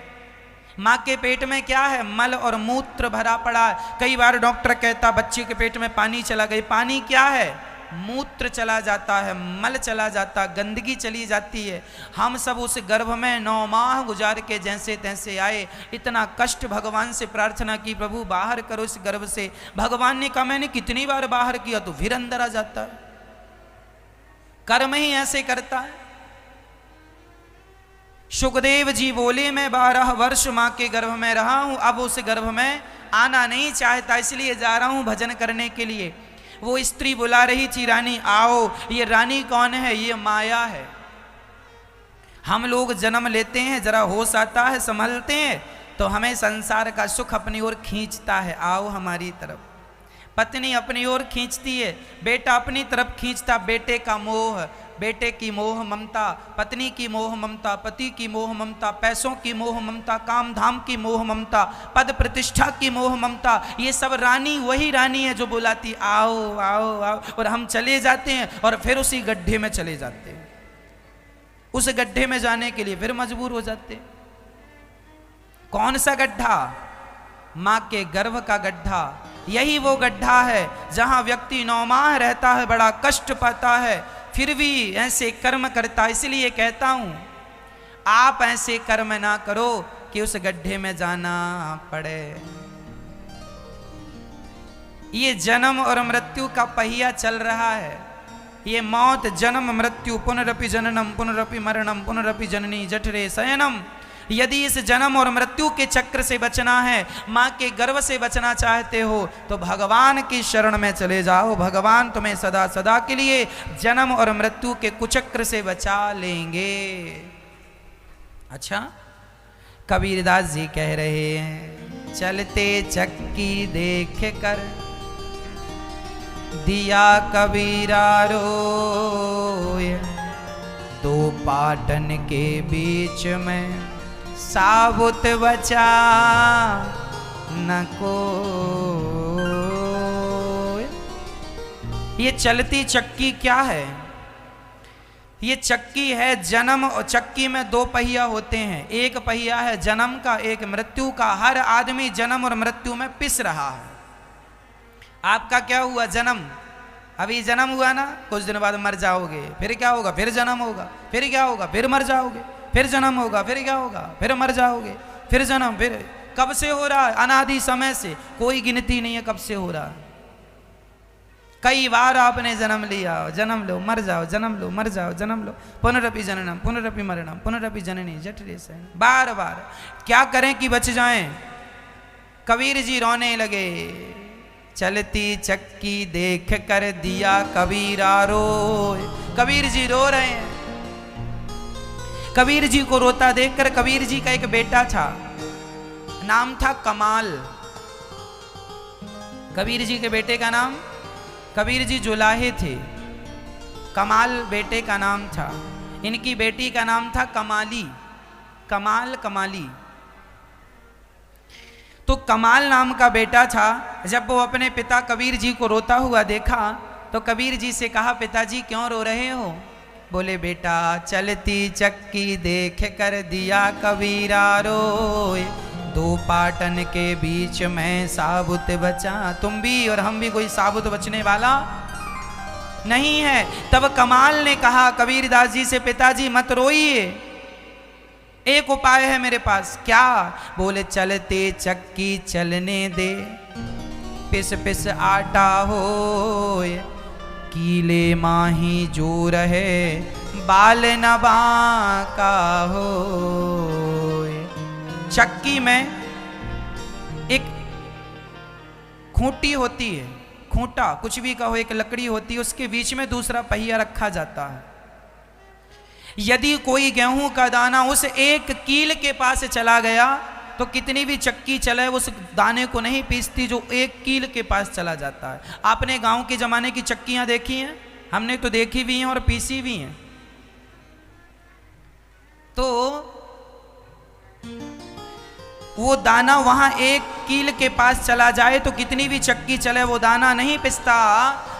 माँ के पेट में क्या है? मल और मूत्र भरा पड़ा है। कई बार डॉक्टर कहता बच्चे के पेट में पानी चला गया। पानी क्या है? मूत्र चला जाता है, मल चला जाता, गंदगी चली जाती है। हम सब उस गर्भ में 9 माह गुजार के जैसे तैसे आए। इतना कष्ट भगवान से प्रार्थना की, प्रभु बाहर करो इस गर्भ से। भगवान ने कहा मैंने कितनी बार बाहर किया, तो फिर अंदर आ जाता है। कर्म ही ऐसे करता है। सुखदेव जी बोले मैं 12 वर्ष माँ के गर्भ में रहा हूं, अब उस गर्भ में आना नहीं चाहता, इसलिए जा रहा हूं भजन करने के लिए। वो स्त्री बुला रही थी, रानी आओ। ये रानी कौन है? ये माया है। हम लोग जन्म लेते हैं, जरा होश आता है, संभलते हैं, तो हमें संसार का सुख अपनी ओर खींचता है, आओ हमारी तरफ। पत्नी अपनी ओर खींचती है, बेटा अपनी तरफ खींचता। बेटे का मोह, बेटे की मोह ममता, पत्नी की मोह ममता, पति की मोह ममता, पैसों की मोह ममता, काम धाम की मोह ममता, पद प्रतिष्ठा की मोह ममता। ये सब रानी वही रानी है जो बुलाती आओ आओ आओ, और हम चले जाते हैं और फिर उसी गड्ढे में चले जाते हैं। उस गड्ढे में जाने के लिए फिर मजबूर हो जाते हैं। कौन सा गड्ढा? माँ के गर्भ का गड्ढा। यही वो गड्ढा है जहां व्यक्ति 9 माह रहता है, बड़ा कष्ट पाता है, फिर भी ऐसे कर्म करता। इसलिए कहता हूं आप ऐसे कर्म ना करो कि उस गड्ढे में जाना पड़े। ये जन्म और मृत्यु का पहिया चल रहा है। ये मौत, जन्म, मृत्यु, पुनरपि जननम पुनरपि मरणम पुनरपि जननी जठरे शयनम। यदि इस जन्म और मृत्यु के चक्र से बचना है, माँ के गर्भ से बचना चाहते हो, तो भगवान की शरण में चले जाओ। भगवान तुम्हें सदा सदा के लिए जन्म और मृत्यु के कुचक्र से बचा लेंगे। अच्छा, कबीरदास जी कह रहे हैं चलते चक्की देख कर दिया कबीरा रोय, 2 पाटन के बीच में साबुत बचा न को। ये चलती चक्की क्या है? ये चक्की है जन्म, और चक्की में 2 पहिया होते हैं। एक पहिया है जन्म का, एक मृत्यु का। हर आदमी जन्म और मृत्यु में पिस रहा है। आपका क्या हुआ? जन्म। अभी जन्म हुआ ना, कुछ दिन बाद मर जाओगे। फिर क्या होगा? फिर जन्म होगा। फिर क्या होगा? फिर मर जाओगे। फिर जन्म होगा। फिर क्या होगा? फिर मर जाओगे। फिर जन्म। फिर कब से हो रहा है? अनादि समय से, कोई गिनती नहीं है कब से हो रहा है। कई बार आपने जन्म लिया, जन्म लो मर जाओ, जन्म लो मर जाओ, जन्म लो, पुनरपि जननम पुनरपि मरणम पुनरपि जननी जठरे शयनम। बार बार क्या करें कि बच जाएं? कबीर जी रोने लगे। चलती चक्की देख कर दिया कबीरा रोय। कबीर जी रो रहे हैं। कबीर जी को रोता देखकर, कबीर जी का एक बेटा था, नाम था कमाल। कबीर जी के बेटे का नाम, कबीर जी जुलाहे थे, कमाल बेटे का नाम था। इनकी बेटी का नाम था कमाली। कमाल, कमाली। तो कमाल नाम का बेटा था। जब वो अपने पिता कबीर जी को रोता हुआ देखा, तो कबीर जी से कहा पिताजी क्यों रो रहे हो? बोले बेटा चलती चक्की देख कर दिया कबीरा रोए, 2 पाटन के बीच में साबुत बचा। तुम भी और हम भी कोई साबुत बचने वाला नहीं है। तब कमाल ने कहा कबीरदास जी से पिताजी मत रोइए, एक उपाय है मेरे पास। क्या? बोले चलते चक्की चलने दे, पिस पिस आटा होए, कीले माही जो रहे बाल न बांका होए। चक्की में एक खूंटी होती है, खूंटा कुछ भी कहो, एक लकड़ी होती है, उसके बीच में दूसरा पहिया रखा जाता है। यदि कोई गेहूं का दाना उस एक कील के पास चला गया, तो कितनी भी चक्की चले उस दाने को नहीं पीसती जो एक कील के पास चला जाता है। आपने गांव के जमाने की चक्कियां देखी हैं? हमने तो देखी भी हैं और पीसी भी हैं। तो वो दाना वहां एक कील के पास चला जाए तो कितनी भी चक्की चले वो दाना नहीं पिसता।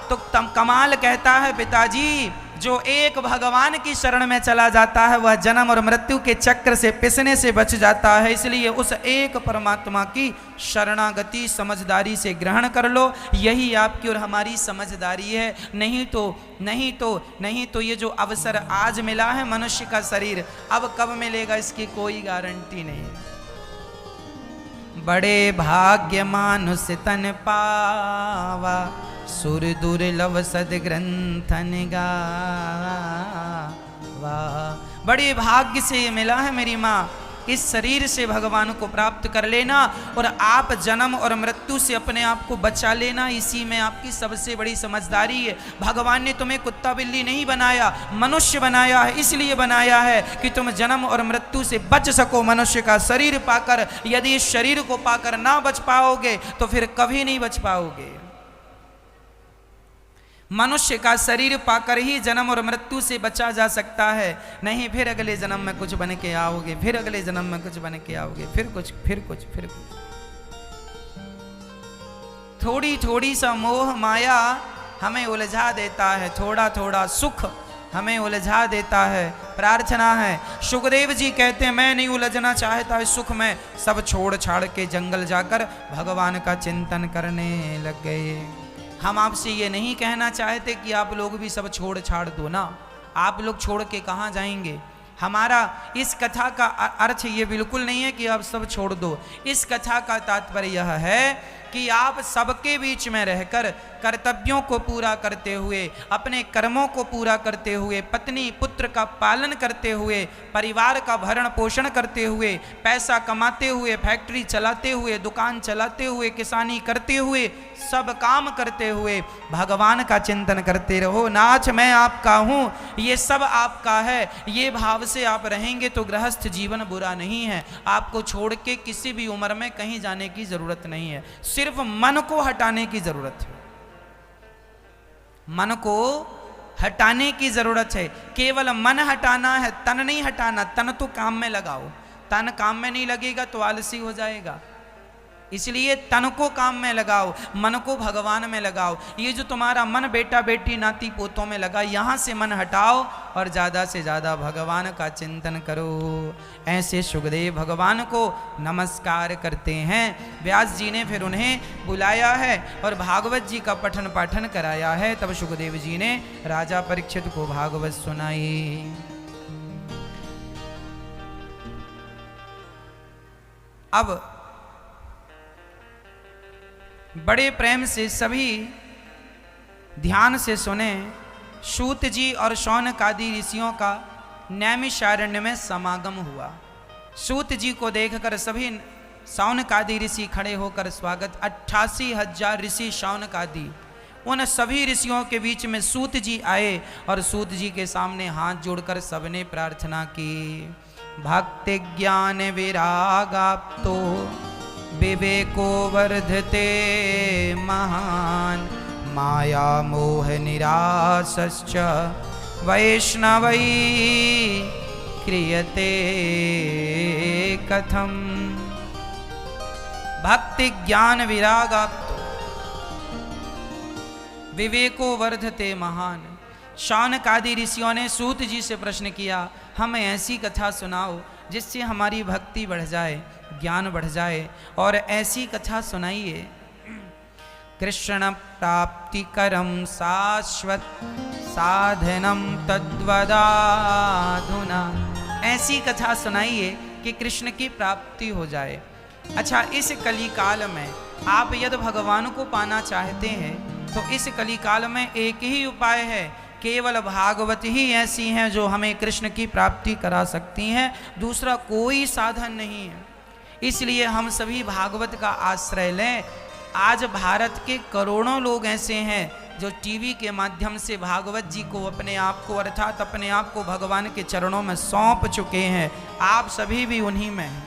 तो कमाल कहता है पिताजी, जो एक भगवान की शरण में चला जाता है वह जन्म और मृत्यु के चक्र से पिसने से बच जाता है। इसलिए उस एक परमात्मा की शरणागति समझदारी से ग्रहण कर लो, यही आपकी और हमारी समझदारी है। नहीं तो ये जो अवसर आज मिला है मनुष्य का शरीर, अब कब मिलेगा इसकी कोई गारंटी नहीं। बड़े भाग्य मानुष तन पावा, सुर दुर्लभ सदग्रंथन गावा। बड़े भाग्य से ये मिला है मेरी माँ, इस शरीर से भगवान को प्राप्त कर लेना और आप जन्म और मृत्यु से अपने आप को बचा लेना, इसी में आपकी सबसे बड़ी समझदारी है। भगवान ने तुम्हें कुत्ता बिल्ली नहीं बनाया, मनुष्य बनाया है। इसलिए बनाया है कि तुम जन्म और मृत्यु से बच सको मनुष्य का शरीर पाकर। यदि इस शरीर को पाकर ना बच पाओगे तो फिर कभी नहीं बच पाओगे। मनुष्य का शरीर पाकर ही जन्म और मृत्यु से बचा जा सकता है, नहीं फिर अगले जन्म में कुछ बन के आओगे, फिर अगले जन्म में कुछ बन के आओगे, फिर कुछ। थोड़ी थोड़ी सा मोह माया हमें उलझा देता है, थोड़ा थोड़ा सुख हमें उलझा देता है। प्रार्थना है, सुखदेव जी कहते हैं मैं नहीं उलझना चाहता इस सुख में, सब छोड़ छाड़ के जंगल जाकर भगवान का चिंतन करने लग गए। हम आपसे ये नहीं कहना चाहते कि आप लोग भी सब छोड़ छाड़ दो ना, आप लोग छोड़ के कहाँ जाएंगे। हमारा इस कथा का अर्थ ये बिल्कुल नहीं है कि आप सब छोड़ दो। इस कथा का तात्पर्य यह है कि आप सबके बीच में रहकर कर्तव्यों को पूरा करते हुए, अपने कर्मों को पूरा करते हुए, पत्नी पुत्र का पालन करते हुए, परिवार का भरण पोषण करते हुए, पैसा कमाते हुए, फैक्ट्री चलाते हुए, दुकान चलाते हुए, किसानी करते हुए, सब काम करते हुए भगवान का चिंतन करते रहो। नाथ मैं आपका हूँ, ये सब आपका है, ये भाव से आप रहेंगे तो गृहस्थ जीवन बुरा नहीं है। आपको छोड़ के किसी भी उम्र में कहीं जाने की जरूरत नहीं है, सिर्फ मन को हटाने की जरूरत है। मन को हटाने की जरूरत है, केवल मन हटाना है, तन नहीं हटाना। तन तो काम में लगाओ, तन काम में नहीं लगेगा तो आलसी हो जाएगा। इसलिए तन को काम में लगाओ, मन को भगवान में लगाओ। ये जो तुम्हारा मन बेटा बेटी नाती पोतों में लगा, यहाँ से मन हटाओ और ज़्यादा से ज़्यादा भगवान का चिंतन करो। ऐसे सुखदेव भगवान को नमस्कार करते हैं। व्यास जी ने फिर उन्हें बुलाया है और भागवत जी का पठन पाठन कराया है। तब सुखदेव जी ने राजा परीक्षित को भागवत सुनाई। अब बड़े प्रेम से सभी ध्यान से सुने। सूत जी और शौनक आदि ऋषियों का नैमिषारण्य में समागम हुआ। सूत जी को देखकर सभी शौनक आदि ऋषि खड़े होकर स्वागत। 88,000 ऋषि शौनक आदि, उन सभी ऋषियों के बीच में सूत जी आए और सूत जी के सामने हाथ जोड़कर सबने प्रार्थना की। भक्ति ज्ञान विरागाप्तो विवेको वर्धते महान, माया मोह निरासश्च वैष्णवै क्रियते कथम। भक्ति ज्ञान विरागाप्तो विवेको वर्धते महान। शौनक आदि ऋषियों ने सूत जी से प्रश्न किया, हमें ऐसी कथा सुनाओ जिससे हमारी भक्ति बढ़ जाए, ज्ञान बढ़ जाए, और ऐसी कथा सुनाइए। कृष्ण प्राप्ति करम शाश्वत साधनम तद्वदाधुना। ऐसी कथा सुनाइए कि कृष्ण की प्राप्ति हो जाए। अच्छा, इस कली काल में आप यदि भगवान को पाना चाहते हैं तो इस कली काल में एक ही उपाय है, केवल भागवत ही ऐसी हैं जो हमें कृष्ण की प्राप्ति करा सकती हैं, दूसरा कोई साधन नहीं है। इसलिए हम सभी भागवत का आश्रय लें। आज भारत के करोड़ों लोग ऐसे हैं जो टीवी के माध्यम से भागवत जी को, अपने आप को, अर्थात अपने आप को भगवान के चरणों में सौंप चुके हैं। आप सभी भी उन्हीं में हैं।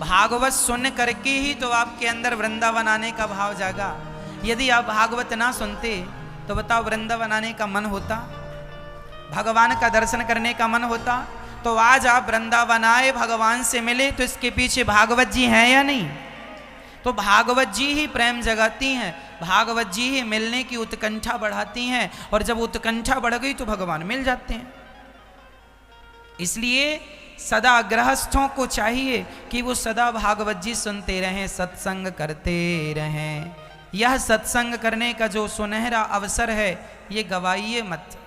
भागवत सुन करके ही तो आपके अंदर वृंदावन आने का भाव जागा। यदि आप भागवत ना सुनते तो बताओ वृंदावन आने का मन होता, भगवान का दर्शन करने का मन होता? तो आज आप वृंदावन आए, भगवान से मिले, तो इसके पीछे भागवत जी हैं या नहीं? तो भागवत जी ही प्रेम जगाती हैं, भागवत जी ही मिलने की उत्कंठा बढ़ाती हैं, और जब उत्कंठा बढ़ गई तो भगवान मिल जाते हैं। इसलिए सदा गृहस्थों को चाहिए कि वो सदा भागवत जी सुनते रहें, सत्संग करते रहें। यह सत्संग करने का जो सुनहरा अवसर है ये गवाइए मत।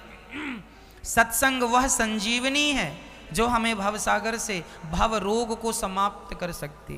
सत्संग वह संजीवनी है जो हमें भवसागर से, भव रोग को समाप्त कर सकती।